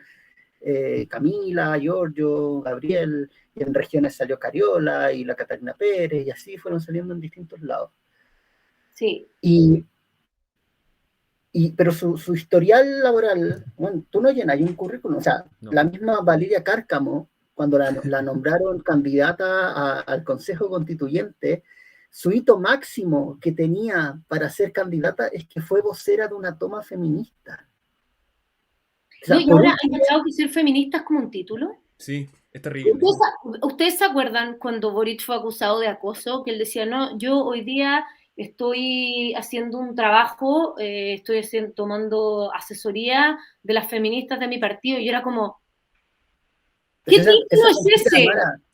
Camila, Giorgio, Gabriel, y en regiones salió Cariola y la Catalina Pérez, y así fueron saliendo en distintos lados. Sí. Pero su historial laboral, bueno, tú no llenas un currículum, o sea, la misma Valeria Cárcamo, cuando la nombraron candidata al Consejo Constituyente, su hito máximo que tenía para ser candidata es que fue vocera de una toma feminista. O sea, ¿y ahora han pensado que ser feminista es como un título? Sí, es terrible. ¿Ustedes se acuerdan cuando Boric fue acusado de acoso? Que él decía, no, yo hoy día estoy haciendo un trabajo, tomando asesoría de las feministas de mi partido, y yo era como... ¿Qué título es ese?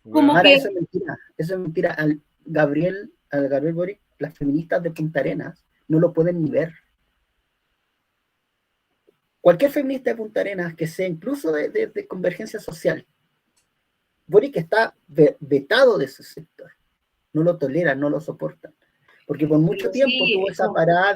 Mara, eso es mentira. Al Gabriel Boric, las feministas de Punta Arenas no lo pueden ni ver. Cualquier feminista de Punta Arenas que sea incluso de convergencia social, Boric está vetado de su sector. No lo toleran, no lo soportan. Porque por mucho tiempo tuvo esa parada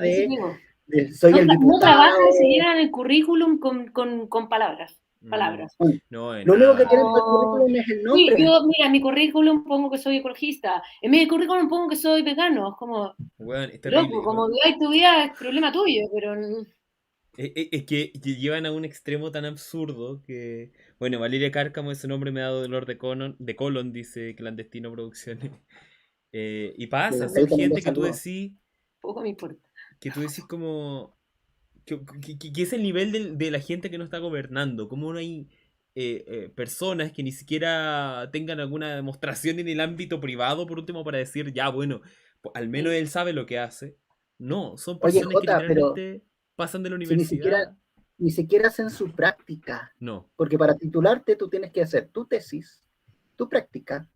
soy No, el no trabajan, se diputado. llenan el currículum con palabras. Bueno, No, es lo único que nada. tienen para el Oh, currículum es el sí, nombre. yo, mira, en mi currículum pongo que soy ecologista. En mi currículum pongo que soy vegano. Es como, Weón, es loco, terrible. como viváis tu vida es problema tuyo, pero Es que llevan a un extremo tan absurdo que. Bueno, Valeria Cárcamo, ese nombre me ha dado dolor de colon, dice Clandestino Producciones. Y pasa, Desde ahí son te mando gente saludos. poco me importa. que tú decís como. Que es el nivel de la gente que no está gobernando. Como no hay personas que ni siquiera tengan alguna demostración en el ámbito privado, por último, para decir, ya, bueno, al menos Sí. él sabe lo que hace. No, son Oye, personas que Jota, pero literalmente pasan de la si universidad. ni siquiera hacen su práctica, No. porque para titularte tú tienes que hacer tu tesis, tu práctica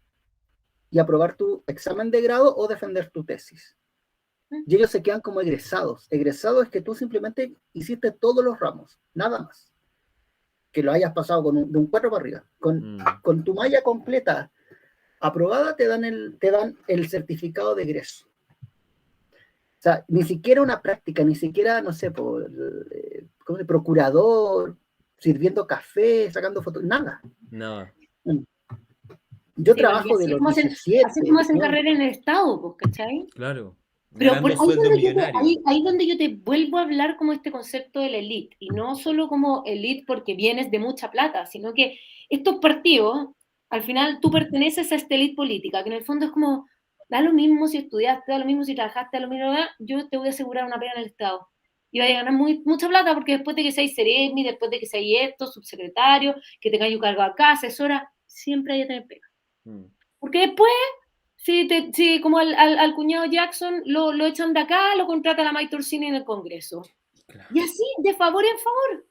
y aprobar tu examen de grado o defender tu tesis. Y ellos se quedan como egresados. Egresado es que tú simplemente hiciste todos los ramos, nada más. Que lo hayas pasado de un 4 para arriba. Con tu malla completa aprobada te dan el certificado de egreso. O sea, ni siquiera una práctica, ni siquiera, no sé, como de procurador, sirviendo café, sacando fotos, nada. Nada. Yo Sí, bueno, y trabajo de así los como hacen, 17. así como hacen ¿no? carrera en el Estado, pues, ¿cachai? Claro. Pero Ganando ahí sueldos donde millonarios. ahí donde yo te vuelvo a hablar como este concepto de la elite, y no solo como elite porque vienes de mucha plata, sino que estos partidos, al final tú perteneces a esta elite política, que en el fondo es como, da lo mismo si estudiaste, da lo mismo si trabajaste, da lo mismo, yo te voy a asegurar una pega en el Estado. Y vas a ganar mucha plata porque después de que seáis seremi, después de que seáis esto, subsecretario, que tengáis un cargo acá, asesora, siempre hay que tener pega. Porque después si como al cuñado Jackson lo echan de acá, lo contrata la Mike Torsini en el Congreso. Claro. Y así, de favor en favor.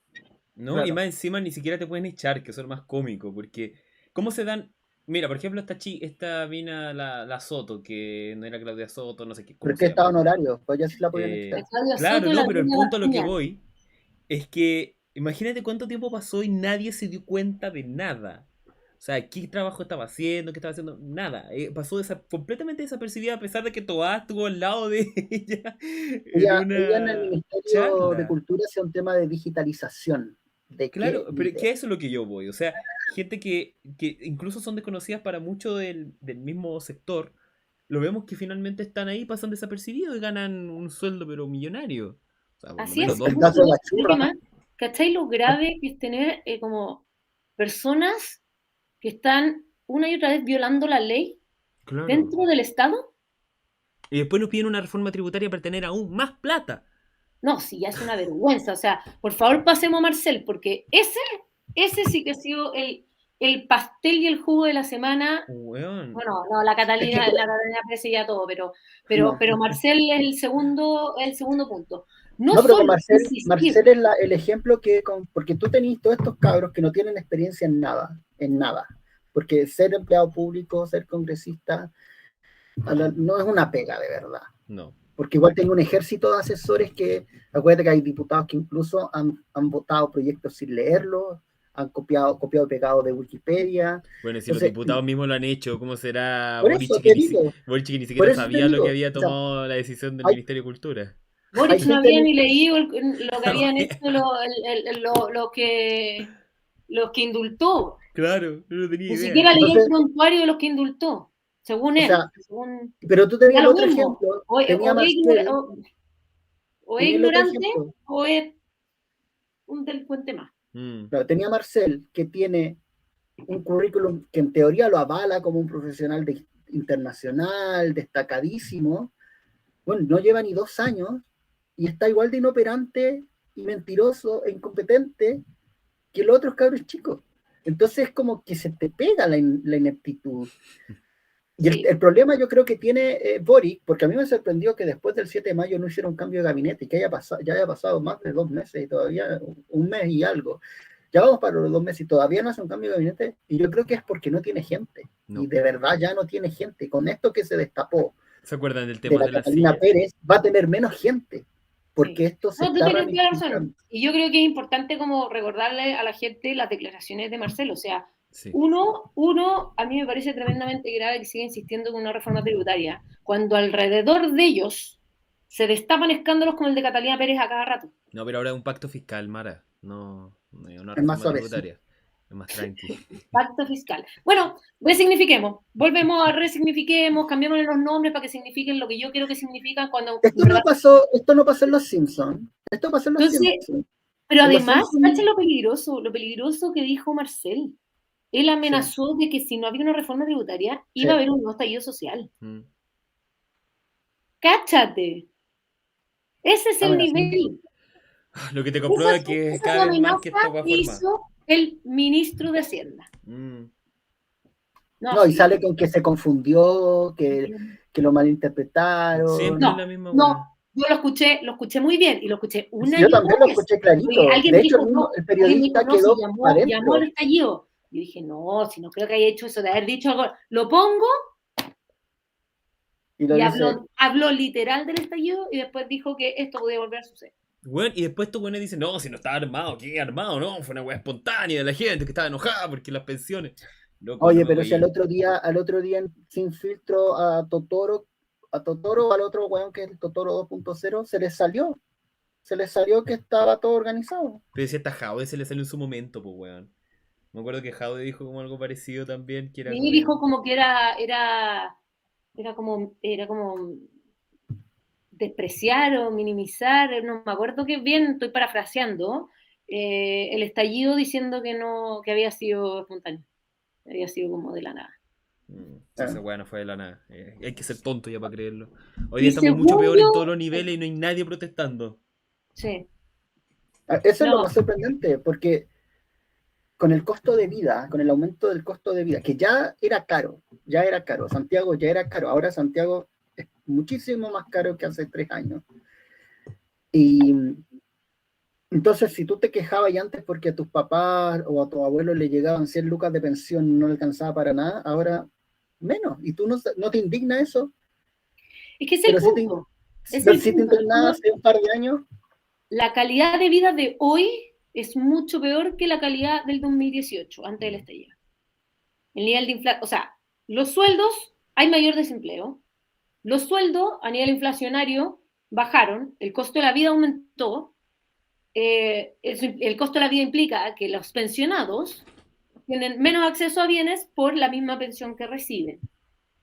No, Claro. y más encima ni siquiera te pueden echar, que eso es más cómico, porque ¿cómo se dan? Mira, por ejemplo, esta mina, la Soto, que no era Claudia Soto, no sé qué, ¿cómo Porque se está llama? honorario, pues ya sí la podían echar. La Claudia Claro, Soto, no, la pero el Dunia punto a lo que Bascuñán. voy es que imagínate cuánto tiempo pasó y nadie se dio cuenta de nada. O sea, ¿qué trabajo estaba haciendo? ¿Qué estaba haciendo? Nada. Pasó completamente desapercibida a pesar de que Toá estuvo al lado de ella en Ella en el una Ministerio de charla. Cultura hacía un tema de digitalización. ¿De Claro, qué? pero que a eso es lo que yo voy. O sea, gente que incluso son desconocidas para mucho del mismo sector, lo vemos que finalmente están ahí, pasan desapercibidos y ganan un sueldo pero millonario. O sea, por lo Así menos es, dos. El caso de la el churra. tema, ¿cachai? Lo grave que es tener como personas que están una y otra vez violando la ley Claro. dentro del Estado. Y después nos piden una reforma tributaria para tener aún más plata. No, sí, ya es una vergüenza. O sea, por favor pasemos a Marcel, porque ese sí que ha sido el pastel y el jugo de la semana. Weón. Bueno, no, Es que, La Catalina Prese ya todo, no, pero Marcel es el segundo punto. No no, pero con solo insistir, Marcel es el ejemplo porque tú tenés todos estos cabros que no tienen experiencia en nada. Porque ser empleado público, ser congresista, no es una pega de verdad. No. Porque igual tengo un ejército de asesores acuérdate que hay diputados que incluso han votado proyectos sin leerlos, han copiado y pegado de Wikipedia. Bueno, si los Entonces, diputados mismos lo han hecho, ¿cómo será por eso te digo, Boric que ni por siquiera eso te sabía lo que digo, había o sea, tomado la decisión del hay, Ministerio de Cultura? hay Boric no gente había en, ni leído lo que habían hecho los que indultó. Claro, no tenía Ni idea. siquiera leía el entonces, prontuario de los que indultó, según o él. sea, Según, pero tú da tenías el lo otro mismo. ejemplo, tenía Marcel, O es tenía el otro ignorante ejemplo, o es un delincuente más. claro, tenía Marcel que tiene un currículum que en teoría lo avala como un profesional internacional, destacadísimo. Bueno, no lleva ni 2 años y está igual de inoperante y mentiroso e incompetente que los otros cabros chicos. Entonces es como que se te pega la ineptitud. Y Sí. el problema yo creo que tiene Boric, porque a mí me sorprendió que después del 7 de mayo no hiciera un cambio de gabinete y que ya haya pasado más de 2 meses y todavía un mes y algo. Ya vamos para los 2 meses y todavía no hace un cambio de gabinete. Y yo creo que es porque no tiene gente. No. Y de verdad ya no tiene gente. Con esto que se destapó ¿Se acuerdan del de tema la de las Catalina sillas? Pérez, va a tener menos gente. Porque Sí. esto se No, tú está tienes toda la ramificando. razón. Y yo creo que es importante como recordarle a la gente las declaraciones de Marcelo. O sea, Sí. a mí me parece tremendamente grave que siga insistiendo con una reforma tributaria, cuando alrededor de ellos se destapan escándalos como el de Catalina Pérez a cada rato. No, pero ahora es un pacto fiscal, Mara. No, no es una Es más reforma suave. tributaria. Es más tranqui. Pacto fiscal. Bueno, resignifiquemos, volvemos a resignifiquemos, cambiémosle los nombres para que signifiquen lo que yo quiero que significan cuando... Esto no pasó en Los Simpsons. Esto pasó en Los Entonces, Simpsons. pero En Los además, Simpsons- ¿cacha lo peligroso que dijo Marcel? Él amenazó de que si no había una reforma tributaria, iba a haber un nuevo estallido social. Mm. ¡Cáchate! Ese es el Amenazó. nivel. Lo que te comprueba es que Esa es cada la vez más que amenaza esta weá que forma. hizo el ministro de Hacienda. Mm. No, y sí. sale con que se confundió, que lo malinterpretaron. Siempre es la misma weá. No, yo lo escuché muy bien y lo escuché una Yo y también otra lo vez. escuché clarito. Oye, alguien De me hecho, dijo, no, el periodista alguien me dijo, quedó no, para si llamó adentro. al estallido. Yo dije, no, si no creo que haya hecho eso de haber dicho algo. Lo pongo Y lo y dice, habló literal del estallido y después dijo que esto podía volver a suceder. Bueno, y después estos güeyes dicen, no, si no estaba armado, ¿qué armado? No, fue una weá espontánea de la gente que estaba enojada porque las pensiones. Loco, oye, no me pero voy. si al otro día Sin Filtro a Totoro, al otro weón que es el Totoro 2.0, se les salió que estaba todo organizado. Pero si hasta Jaude se le salió en su momento, pues weón. Me acuerdo que Jaude dijo como algo parecido también, que era Y como... dijo como que era como despreciar o minimizar, no me acuerdo qué bien, estoy parafraseando, el estallido diciendo que no, que había sido espontáneo, había sido como de la nada. Sí, esa weá no fue de la nada. Hay que ser tonto ya para creerlo. Hoy Y día estamos mucho según peor en yo- todos los niveles y no hay nadie protestando. Sí, Eso es lo no, más sorprendente, porque con el costo de vida, con el aumento del costo de vida, que ya era caro, Santiago ya era caro, ahora Santiago es muchísimo más caro que hace 3 años. Y entonces, si tú te quejabas ya antes porque a tus papás o a tu abuelo le llegaban 100 lucas de pensión y no le alcanzaba para nada, ahora menos. ¿Y tú no te indigna eso? es que es el Pero si te, punto, es pero el si te punto. indignaba hace un par de años, La calidad de vida de hoy es mucho peor que la calidad del 2018, antes del estallido. El nivel de inflación, o sea, los sueldos, hay mayor desempleo, los sueldos a nivel inflacionario bajaron, el costo de la vida aumentó, el costo de la vida implica que los pensionados tienen menos acceso a bienes por la misma pensión que reciben.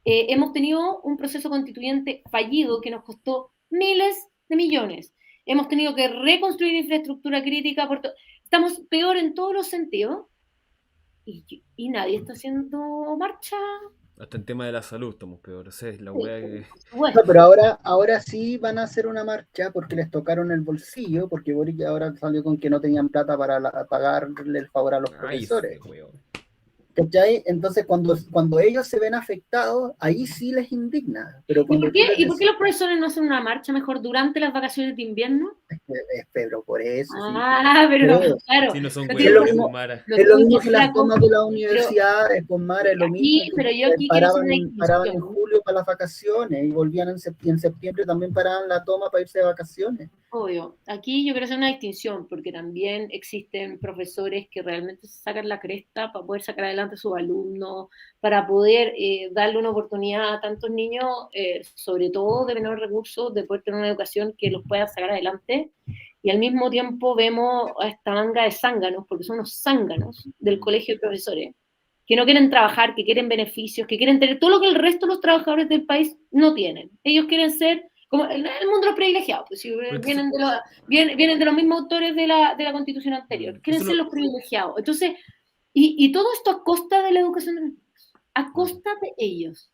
Hemos tenido un proceso constituyente fallido que nos costó miles de millones. Hemos tenido que reconstruir infraestructura crítica. Estamos peor en todos los sentidos y nadie está haciendo marcha. Hasta en tema de la salud estamos peor. O sea, es la weá que... no, pero ahora sí van a hacer una marcha porque les tocaron el bolsillo, porque Boric ahora salió con que no tenían plata para pagarle el favor a los profesores. ¿Cachai? Entonces, cuando ellos se ven afectados, ahí sí les indigna. Pero ¿Y por qué los profesores no hacen una marcha mejor durante las vacaciones de invierno? Pero por eso. Pero claro. Sí, no son es lo mismo, Mara. es lo mismo que las tomas de las universidades, con Mara, es lo mismo. Pero yo aquí quiero hacer una paraban en julio para las vacaciones y volvían en septiembre también paraban la toma para irse de vacaciones. Obvio. Aquí yo quiero hacer una distinción, porque también existen profesores que realmente se sacan la cresta para poder sacar adelante a sus alumnos, para poder darle una oportunidad a tantos niños, sobre todo de menores recursos, de poder tener una educación que los pueda sacar adelante. Y al mismo tiempo vemos a esta manga de zánganos, porque son los zánganos del colegio de profesores, que no quieren trabajar, que quieren beneficios, que quieren tener todo lo que el resto de los trabajadores del país no tienen. Ellos quieren ser como el mundo de los privilegiados, pues, si vienen de los mismos autores de la Constitución anterior, quieren ser los privilegiados. Entonces, y todo esto a costa de la educación de los niños, a costa de ellos.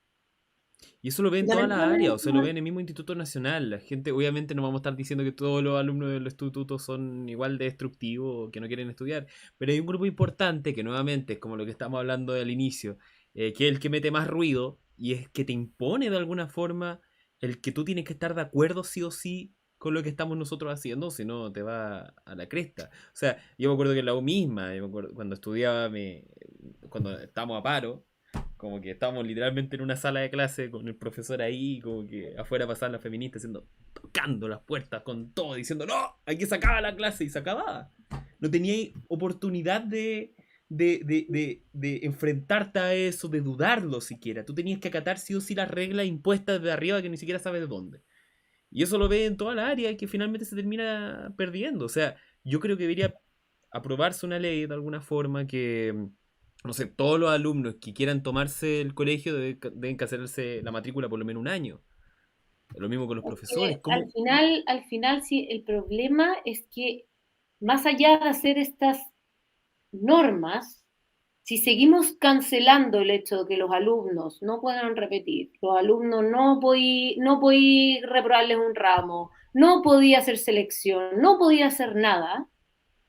Y eso lo ven en todas las áreas, o sea, lo ven en el mismo Instituto Nacional. La gente, obviamente, no vamos a estar diciendo que todos los alumnos del instituto son igual de destructivos o que no quieren estudiar, pero hay un grupo importante que, nuevamente, es como lo que estamos hablando al inicio, que es el que mete más ruido y es que te impone de alguna forma el que tú tienes que estar de acuerdo sí o sí con lo que estamos nosotros haciendo, si no te va a la cresta. O sea, yo me acuerdo que la U misma, yo me acuerdo cuando estudiaba, cuando estábamos a paro, como que estábamos literalmente en una sala de clase con el profesor ahí, como que afuera pasaban las feministas tocando las puertas con todo, diciendo no, aquí se acaba la clase y se acababa. No tenía oportunidad de enfrentarte a eso, de dudarlo siquiera. Tú tenías que acatar sí o sí las reglas impuestas de arriba que ni siquiera sabes de dónde. Y eso lo ve en toda la área y que finalmente se termina perdiendo. O sea, yo creo que debería aprobarse una ley de alguna forma que, no sé, todos los alumnos que quieran tomarse el colegio deben cancelarse la matrícula por lo menos un año. Lo mismo con los profesores. ¿Cómo? Al final sí, el problema es que más allá de hacer estas normas, si seguimos cancelando el hecho de que los alumnos no puedan repetir, los alumnos no podí reprobarles un ramo, no podía hacer selección, no podía hacer nada,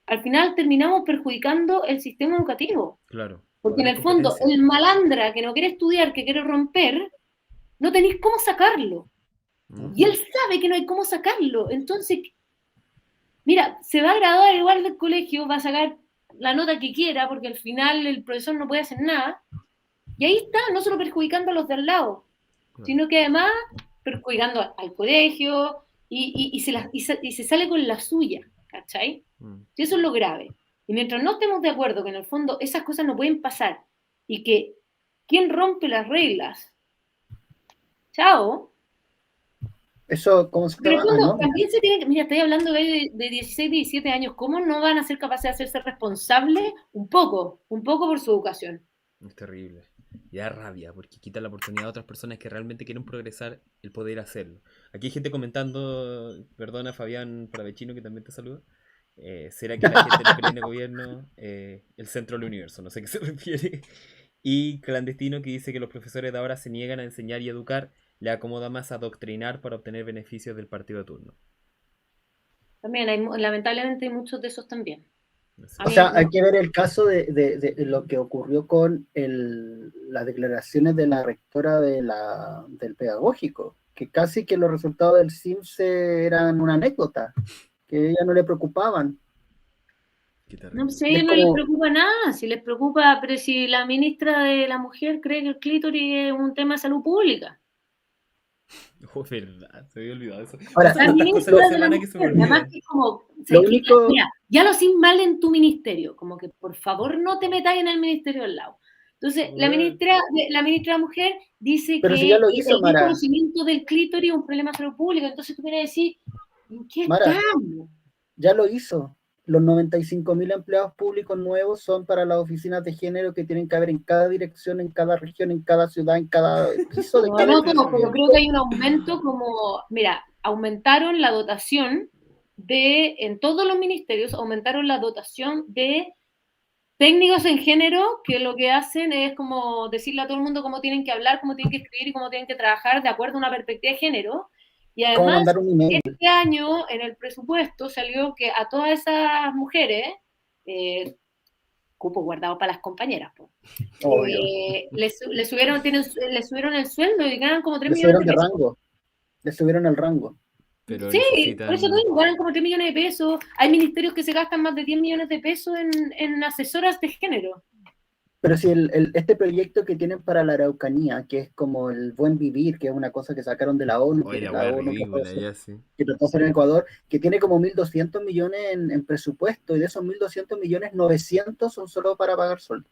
al final terminamos perjudicando el sistema educativo. Claro, Porque no en hay el fondo, competencia. el malandra que no quiere estudiar, que quiere romper, no tenéis cómo sacarlo. Y él Ujú. sabe que no hay cómo sacarlo. Entonces, mira, se va a graduar igual del colegio, va a sacar la nota que quiera, porque al final el profesor no puede hacer nada. Y ahí está, no solo perjudicando a los de al lado, Claro. sino que además perjudicando al colegio y se sale con la suya, ¿cachai? Mm. Y eso es lo grave. Y mientras no estemos de acuerdo que en el fondo esas cosas no pueden pasar y que quien rompe las reglas, chao. Eso, ¿cómo se Pero en el llama? Ah, fondo no. también se tiene que, mira, estoy hablando de 16, 17 años, ¿cómo no van a ser capaces de hacerse responsables un poco por su educación? Es terrible. Y da rabia, porque quita la oportunidad a otras personas que realmente quieren progresar el poder hacerlo. Aquí hay gente comentando, perdona Fabián Paravecino, que también te saluda. ¿Será que la gente no cree en el gobierno? El centro del universo, no sé a qué se refiere. Y Clandestino, que dice que los profesores de ahora se niegan a enseñar y educar, le acomoda más adoctrinar para obtener beneficios del partido de turno. También lamentablemente hay muchos de esos también. No sé. A O mí, sea, hay que ver el caso de lo que ocurrió con las declaraciones de la rectora del pedagógico, que casi que los resultados del CIMSE eran una anécdota, que a ella no le preocupaban. Qué no terrible. sé, a Y es ellos no les como, preocupa nada, si les preocupa, pero si la ministra de la Mujer cree que el clítoris es un tema de salud pública. Oh, verdad, se me había olvidado eso. ahora, Pasan La tantas cosas en la ministra de la semana que se me Mujer, además olvidan. que es como, lo ¿sabes qué? único, Mira, ya lo sin mal en tu ministerio, como que por favor no te metáis en el ministerio al lado. Entonces, Bueno, la ministra de la Mujer dice pero si ya que lo hizo, el Mara, desconocimiento del clítoris es un problema de salud pública, entonces tú quieres decir, ¿en qué Mara, estamos? ya lo hizo. Los 95.000 empleados públicos nuevos son para las oficinas de género que tienen que haber en cada dirección, en cada región, en cada ciudad, en cada piso de No, cada no edificio todos, pero creo público. que hay un aumento como, mira, aumentaron la dotación en todos los ministerios, aumentaron la dotación de técnicos en género que lo que hacen es como decirle a todo el mundo cómo tienen que hablar, cómo tienen que escribir y cómo tienen que trabajar de acuerdo a una perspectiva de género. Y ¿Cómo además, mandar un email? este año en el presupuesto salió que a todas esas mujeres, cupo guardado para las compañeras, pues, Obvio. les subieron el sueldo y ganan como 3 Le millones subieron de de pesos. rango. Le subieron el rango. pero Sí, por eso te necesitan. digo, ganan como 3 millones de pesos. Hay ministerios que se gastan más de 10 millones de pesos en asesoras de género. Pero si este proyecto que tienen para la Araucanía, que es como el buen vivir, que es una cosa que sacaron de la ONU, Oye, que la la wea ONU ridícula, ya sí. que trató de hacer en Ecuador, que tiene como 1.200 millones en presupuesto, y de esos 1.200 millones, 900 son solo para pagar sueldo.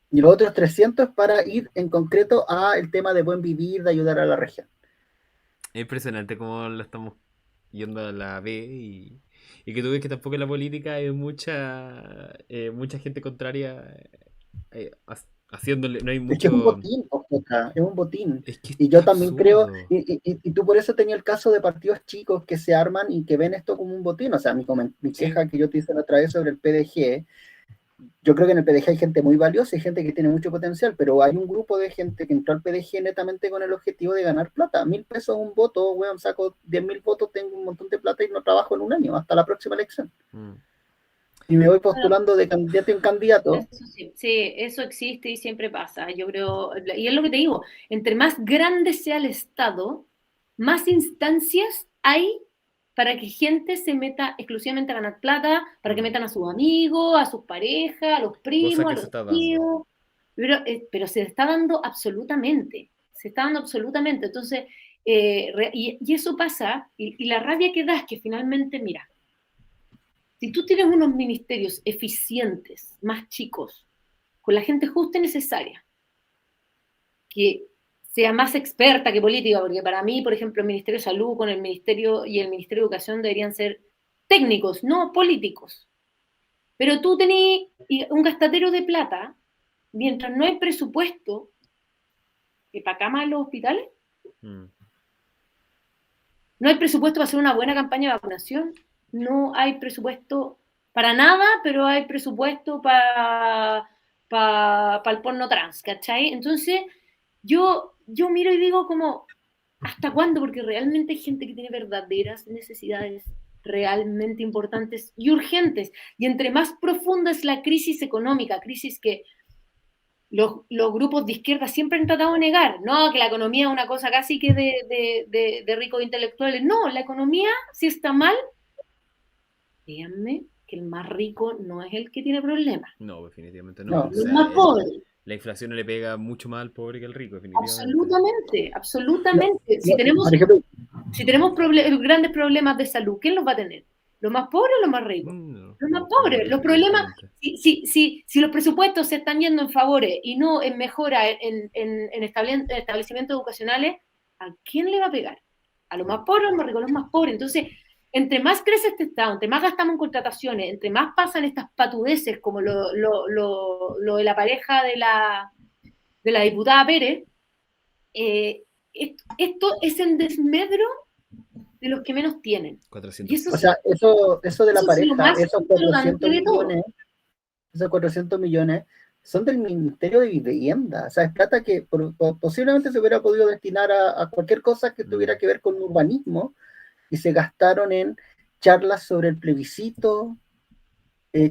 Y los otros 300 para ir en concreto a el tema de buen vivir, de ayudar a la región. Es impresionante cómo lo estamos yendo a la B y que tú ves que tampoco en la política hay mucha gente contraria haciéndole. No hay Es que es un mucho. botín, Oscar, es un botín. Es que Y es yo también creo, absurdo. y tú por eso tenías el caso de partidos chicos que se arman y que ven esto como un botín. O sea, mi Sí. queja que yo te hice la otra vez sobre el PDG, yo creo que en el PDG hay gente muy valiosa y gente que tiene mucho potencial, pero hay un grupo de gente que entró al PDG netamente con el objetivo de ganar plata. 1.000 pesos un voto, weón, saco 10.000 votos, tengo un montón de plata y no trabajo en un año, hasta la próxima elección. Mm. Y me voy Bueno, postulando de candidato en candidato. eso sí, eso existe y siempre pasa. Yo creo, y es lo que te digo, entre más grande sea el Estado, más instancias hay para que gente se meta exclusivamente a ganar plata, para que Mm. metan a sus amigos, a sus parejas, a los Cosa primos, a que se los está dando. tíos, pero se está dando absolutamente, se está dando absolutamente. Entonces, y eso pasa, y la rabia que da es que finalmente, mira, si tú tienes unos ministerios eficientes, más chicos, con la gente justa y necesaria, que sea más experta que política, porque para mí, por ejemplo, el Ministerio de Salud con el Ministerio y el Ministerio de Educación deberían ser técnicos, no políticos. Pero tú tenés un gastadero de plata, mientras no hay presupuesto para camas en los hospitales, no hay presupuesto para hacer una buena campaña de vacunación, no hay presupuesto para nada, pero hay presupuesto para el porno trans, ¿cachai? Entonces, yo miro y digo como, ¿hasta cuándo? Porque realmente hay gente que tiene verdaderas necesidades realmente importantes y urgentes. Y entre más profunda es la crisis económica, crisis que los grupos de izquierda siempre han tratado de negar, no, que la economía es una cosa casi que de ricos intelectuales. No, la economía, si está mal, díganme que el más rico no es el que tiene problemas. No, definitivamente No. no. Los más pobres. La inflación le pega mucho más al pobre que al rico, definitivamente. Absolutamente, absolutamente. No, por ejemplo, Si tenemos grandes problemas de salud, ¿quién los va a tener? ¿Los más pobres o los más ricos? No, Los más pobres. Los problemas, si los presupuestos se están yendo en favores y no en mejora en establecimientos educacionales, ¿a quién le va a pegar? ¿A los más pobres o a los más ricos? A los más pobres. Entonces, entre más crece este Estado, entre más gastamos en contrataciones, entre más pasan estas patudeces como lo de la pareja de la diputada Pérez, esto es en desmedro de los que menos tienen. 400. Y eso, o sea, eso de la eso es lo pareja, más esos 400 importante de todo. millones, esos 400 millones son del Ministerio de Vivienda. O sea, es plata que posiblemente se hubiera podido destinar a cualquier cosa que tuviera que ver con urbanismo y se gastaron en charlas sobre el plebiscito,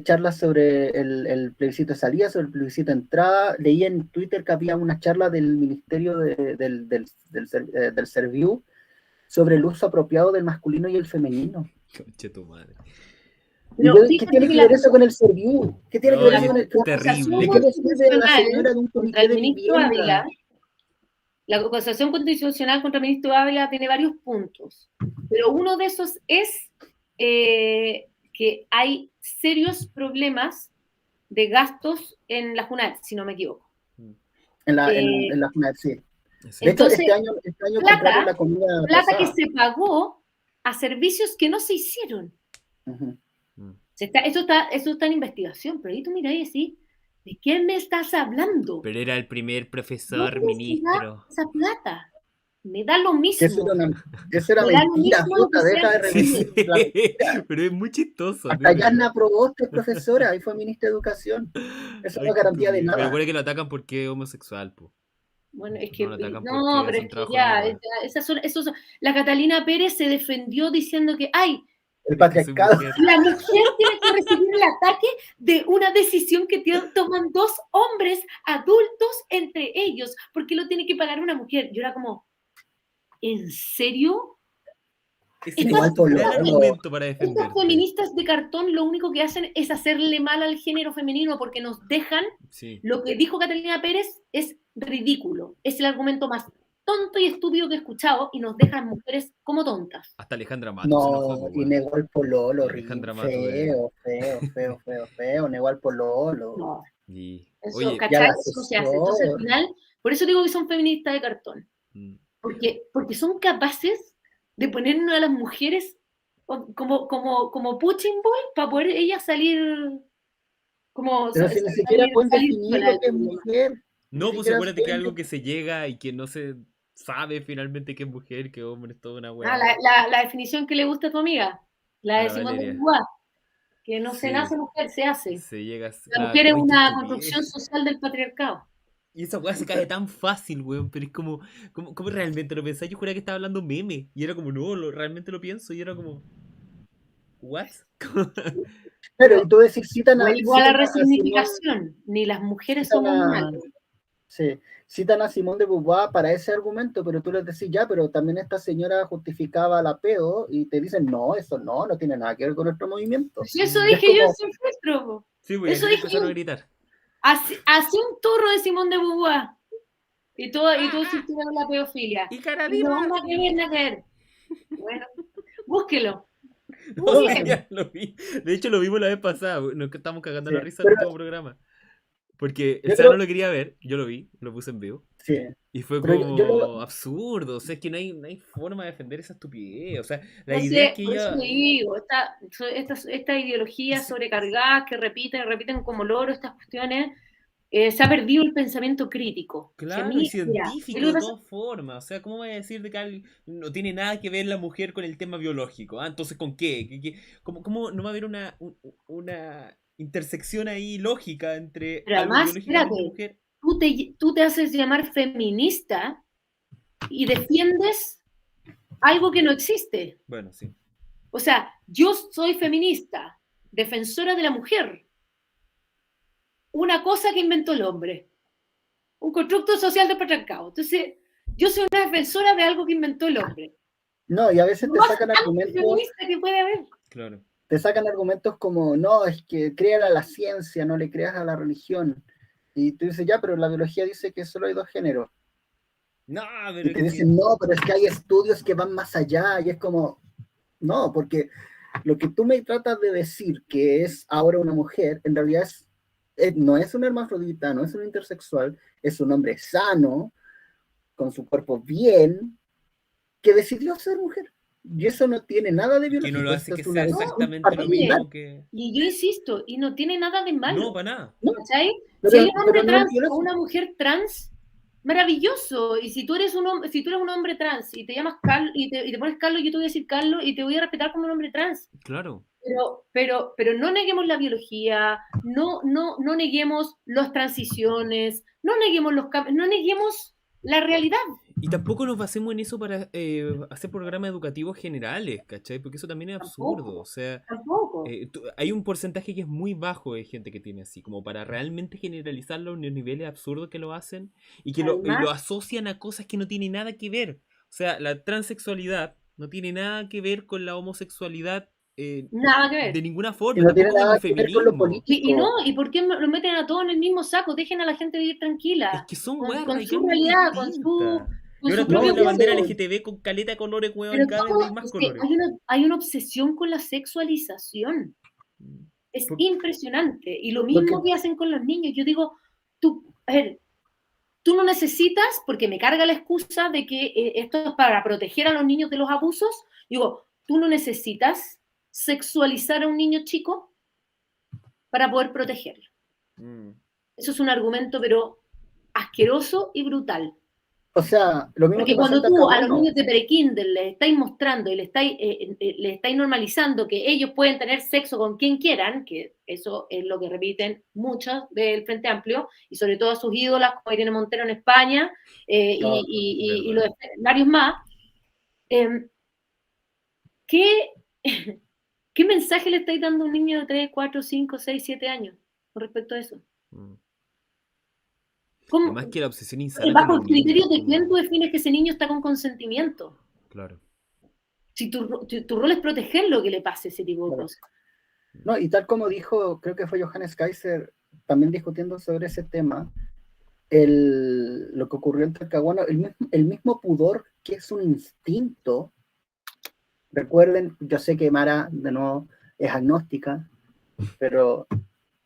charlas sobre el plebiscito de salida, sobre el plebiscito de entrada. Leí en Twitter que había una charla del Ministerio del Serviu sobre el uso apropiado del masculino y el femenino. Conche tu madre. ¿Qué tiene que ver eso con el Serviu? ¿Qué tiene que ver eso con el terrible? ¿Qué decide la señora de un comité de vivienda? La acusación constitucional contra el ministro Ávila tiene varios puntos, pero uno de esos es que hay serios problemas de gastos en la JUNAT, si no me equivoco. En la JUNAT, sí. Sí. De hecho, Entonces, este año compraron la comida plata pasada. que se pagó a servicios que no se hicieron. Uh-huh. Eso está en investigación, pero ahí tú miras y decís, ¿de quién me estás hablando? Pero era el primer profesor, ministro. Esa plata. Me da lo mismo. Eso era mentira, puta, deja de repetir. Sí, pero es muy chistoso. Hasta Yarna Proboste es profesora y fue ministra de Educación. Eso no es garantía de nada. Pero recuerda que lo atacan porque es homosexual, po. Bueno, es que No, pero es que ya, la Catalina Pérez se defendió diciendo que, el patriarcado. La mujer tiene que recibir el ataque de una decisión que toman dos hombres adultos entre ellos, porque lo tiene que pagar una mujer. Yo era como, ¿en serio? Es un gran argumento para defenderte. Estas feministas de cartón lo único que hacen es hacerle mal al género femenino porque nos dejan, lo que dijo Catalina Pérez es ridículo. Es el argumento más tonto y estúpido que he escuchado y nos dejan mujeres como tontas. Hasta Alejandra Mato. No, y negó al pololo, feo, negó al pololo. No. Eso, oye, ¿cachai? Eso se hace. Entonces al final, por eso digo que son feministas de cartón. Porque son capaces de ponernos a las mujeres como punching ball para poder ellas salir como... Pero si ni siquiera pueden definir lo que es mujer. No, pues acuérdate que es algo que se llega y que no se sabe finalmente qué es mujer, qué hombre, es toda una hueá. La definición que le gusta a tu amiga, la de Simón de Beauvoir, que no se nace mujer, se hace. La mujer es una construcción social del patriarcado. Y esa weá se cae tan fácil, weón, pero es como realmente lo pensás. Yo juraba que estaba hablando meme, y era como, no, realmente lo pienso, y era como, ¿what? Pero tú decís, citan a... Igual a resignificación, ni las mujeres somos malas. Sí, citan a Simón de Beauvoir para ese argumento, pero tú les decís, ya, pero también esta señora justificaba la pedo, y te dicen, no, eso no tiene nada que ver con nuestro movimiento. Pues eso dije yo en filtro. Sí, güey, eso dije yo. A gritar. Así un turro de Simón de Beauvoir. Y todo existiera la pedofilia. Y Carolina. No, nada que ver. Bueno, búsquelo. No, ya lo vi. De hecho, lo vimos la vez pasada. Nos estamos cagando la risa en todo programa. Porque el Yo Seba creo, no lo quería ver, yo lo vi, lo puse en vivo. sí, Y fue pero yo como absurdo, o sea, es que no hay forma de defender esa estupidez. O sea, la No idea es sé, que por eso ella... te digo, esta ideologías Sí, sobrecargadas que repiten como loro estas cuestiones, se ha perdido el pensamiento crítico. Si a claro, y mí, mira, ¿qué es científico lo que de pasa? todas formas. O sea, ¿cómo voy a decir de que no tiene nada que ver la mujer con el tema biológico? Ah, entonces, ¿con qué? ¿Cómo no va a haber una intersección ahí lógica entre Pero algo además, biológicamente espérate, mujer? tú te haces llamar feminista y defiendes algo que no existe. Bueno, sí, O sea, yo soy feminista, defensora de la mujer, una cosa que inventó el hombre, un constructo social de patriarcado. Entonces, yo soy una defensora de algo que inventó el hombre. no, y a veces Lo más feminista que puede haber. claro. te sacan argumentos como, no, es que créala a la ciencia, no le creas a la religión. Y tú dices, ya, pero la biología dice que solo hay dos géneros. No, Y pero te es que... dicen, no, pero es que hay estudios que van más allá. Y es como, no, porque lo que tú me tratas de decir que es ahora una mujer, en realidad no es un hermafrodita, no es un intersexual, es un hombre sano, con su cuerpo bien, que decidió ser mujer. Y eso no tiene nada de Y que no lo biológico, hace esto que es sea una decisión exactamente lo particular. mismo que... Y yo insisto, y no tiene nada de No, malo. para nada. ¿No? ¿Cachai? Si hay un Pero hombre no es trans o biológico. una mujer trans, maravilloso. Y si tú eres un hombre trans y te llamas Carlos y te pones Carlos, yo te voy a decir Carlos y te voy a respetar como un hombre trans. Claro. Pero no neguemos la biología, no neguemos las transiciones, no neguemos los cambios, no neguemos la realidad. Y tampoco nos basemos en eso para hacer programas educativos generales, ¿cachai? Porque eso también es absurdo. O Tampoco, sea, tampoco. hay un porcentaje que es muy bajo de gente que tiene así, como para realmente generalizarlo a unos niveles absurdos que lo hacen y que lo Además, asocian a cosas que no tienen nada que ver. O sea, la transexualidad no tiene nada que ver con la homosexualidad nada que de ver. ninguna Y forma, no tiene tampoco con nada el que ver con lo feminismo. Y no, político. ¿y por qué lo meten a todos en el mismo saco? Dejen a la gente vivir Es tranquila, que son weas con su radicalmente realidad, distintas. Y con ahora su todos propio la No, y cuerpo. bandera eso, LGTB con caleta de colores, weón, y Pero cada vez todo, hay más es que colores. hay una obsesión con la sexualización. Es Por- impresionante. Y lo porque, mismo que hacen con los niños. Yo digo, a ver, tú no necesitas, porque me carga la excusa de que esto es para proteger a los niños de los abusos. Digo, tú no necesitas sexualizar a un niño chico para poder protegerlo. Mm. Eso es un argumento, pero asqueroso y brutal. o sea, lo mismo que Porque pasó en cuando tú a los Talcahuano. niños de prekinder les estáis mostrando y les estáis normalizando que ellos pueden tener sexo con quien quieran, que eso es lo que repiten muchos del Frente Amplio, y sobre todo a sus ídolas, como Irene Montero en España, No, y Verdad. varios más, ¿qué, ¿qué mensaje le estáis dando a un niño de 3, 4, 5, 6, 7 años con respecto a eso? Mm. Y ¿Cómo, además que la obsesión insana con bajo los el niños, criterio de quién tú como... defines que ese niño está con consentimiento? Claro. Si tu rol es proteger lo que le pase a ese tipo de claro. cosas. No, y tal como dijo, creo que fue Johannes Kaiser, también discutiendo sobre ese tema, lo que ocurrió en Talcahuano, el mismo pudor que es un instinto. Recuerden, yo sé que Mara, de nuevo, es agnóstica, pero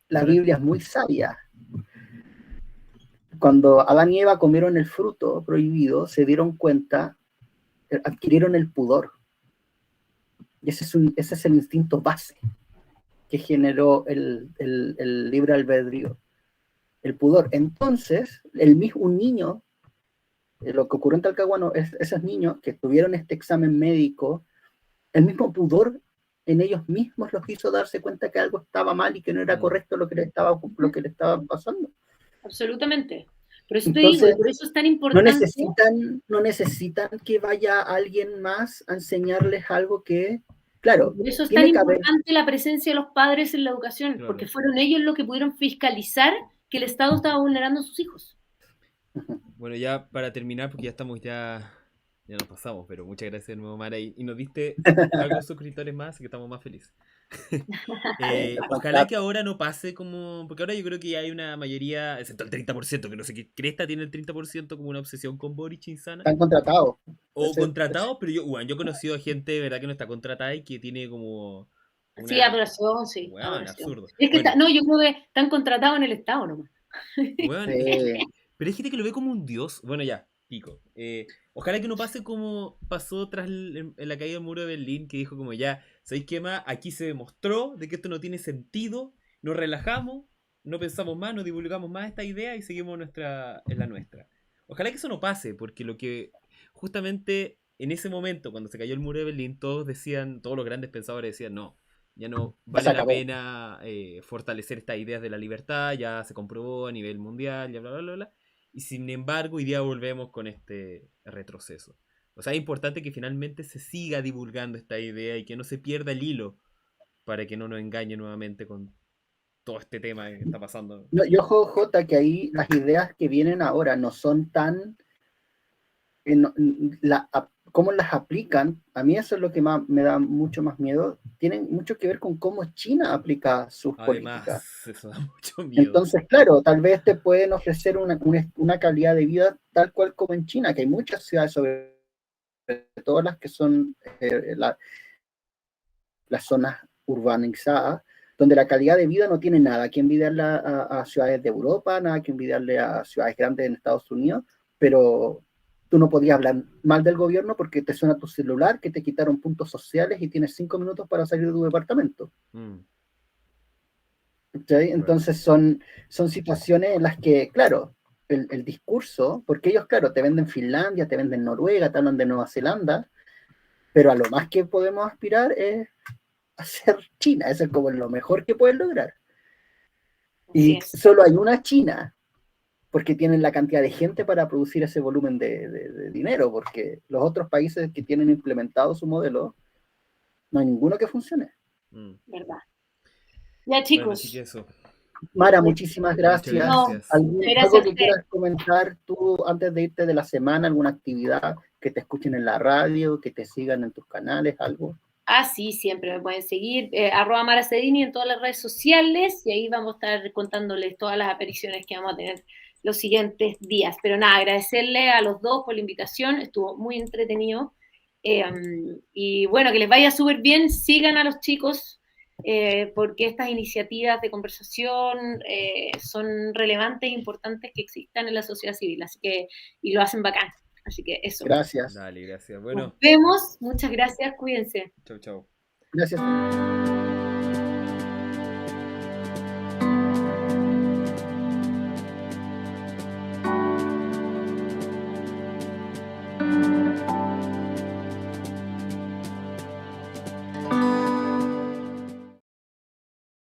la Biblia es muy sabia. Cuando Adán y Eva comieron el fruto prohibido, se dieron cuenta, adquirieron el pudor. Y ese es el instinto base que generó el libre albedrío, el pudor. Entonces, un niño, lo que ocurrió en Talcahuano, esos niños que tuvieron este examen médico, el mismo pudor en ellos mismos los hizo darse cuenta que algo estaba mal y que no era correcto lo que le estaba pasando. Absolutamente. Por eso te digo, y Entonces, por eso es tan no importante. necesitan que vaya alguien más a enseñarles algo que, claro, Por eso es tan tiene que haber. importante la presencia de los padres en la educación, Claro. porque fueron ellos los que pudieron fiscalizar que el Estado estaba vulnerando a sus hijos. Bueno, ya para terminar, porque ya nos pasamos, pero muchas gracias de nuevo, Mara, y nos diste algo suscriptores más, así que estamos más felices. Ojalá que ahora no pase como... Porque ahora yo creo que ya hay una mayoría, excepto el 30%, que no sé qué cresta tiene el 30% como una obsesión con Boric insana. Están contratados. O contratados, pero yo he conocido a gente de verdad que no está contratada y que tiene como... Sí, adoración, sí. Weón, Adoración. absurdo. Es que Bueno, no, yo creo que están contratados en el Estado nomás. Weón, Sí. pero hay gente que lo ve como un dios. Bueno, ya, pico. Ojalá que no pase como pasó tras en la caída del muro de Berlín, que dijo como ya, ¿sabéis qué más? Aquí se demostró de que esto no tiene sentido, nos relajamos, no pensamos más, no divulgamos más esta idea y seguimos en la nuestra. Ojalá que eso no pase, porque lo que justamente en ese momento, cuando se cayó el muro de Berlín, todos decían, todos los grandes pensadores decían, no, ya no Ya se vale la acabó. pena fortalecer estas ideas de la libertad, ya se comprobó a nivel mundial, ya bla, bla, bla, bla. Y sin embargo, hoy día volvemos con este retroceso. O sea, es importante que finalmente se siga divulgando esta idea y que no se pierda el hilo para que no nos engañe nuevamente con todo este tema que está pasando. No, y ojo, Jota, que ahí las ideas que vienen ahora no son tan cómo las aplican, a mí eso es lo que más, me da mucho más miedo, tienen mucho que ver con cómo China aplica sus políticas. Además, eso da mucho miedo. Entonces, claro, tal vez te pueden ofrecer una calidad de vida tal cual como en China, que hay muchas ciudades, sobre todo las que son las zonas urbanizadas, donde la calidad de vida no tiene nada que envidiarle a ciudades de Europa, nada que envidiarle a ciudades grandes en Estados Unidos, pero tú no podías hablar mal del gobierno porque te suena tu celular, que te quitaron puntos sociales y tienes 5 minutos para salir de tu departamento. ¿Sí? Entonces son situaciones en las que, claro, el discurso, porque ellos, claro, te venden Finlandia, te venden Noruega, te hablan de Nueva Zelanda, pero a lo más que podemos aspirar es hacer China, eso es como lo mejor que pueden lograr. Y solo hay una China, porque tienen la cantidad de gente para producir ese volumen de dinero, porque los otros países que tienen implementado su modelo, no hay ninguno que funcione. ¿Verdad? Ya, chicos. Bueno, así que eso. Mara, muchísimas gracias. Gracias. ¿Algo que quieras comentar tú antes de irte de la semana? ¿Alguna actividad que te escuchen en la radio, que te sigan en tus canales, algo? Ah, sí, siempre me pueden seguir, @maracedini en todas las redes sociales, y ahí vamos a estar contándoles todas las apariciones que vamos a tener los siguientes días. Pero nada, agradecerle a los dos por la invitación, estuvo muy entretenido. Y bueno, que les vaya súper bien, sigan a los chicos, porque estas iniciativas de conversación son relevantes e importantes que existan en la sociedad civil, así que, y lo hacen bacán. Así que eso. Gracias. Dale, gracias. Bueno. Nos vemos, muchas gracias, cuídense. Chau, chau. Gracias.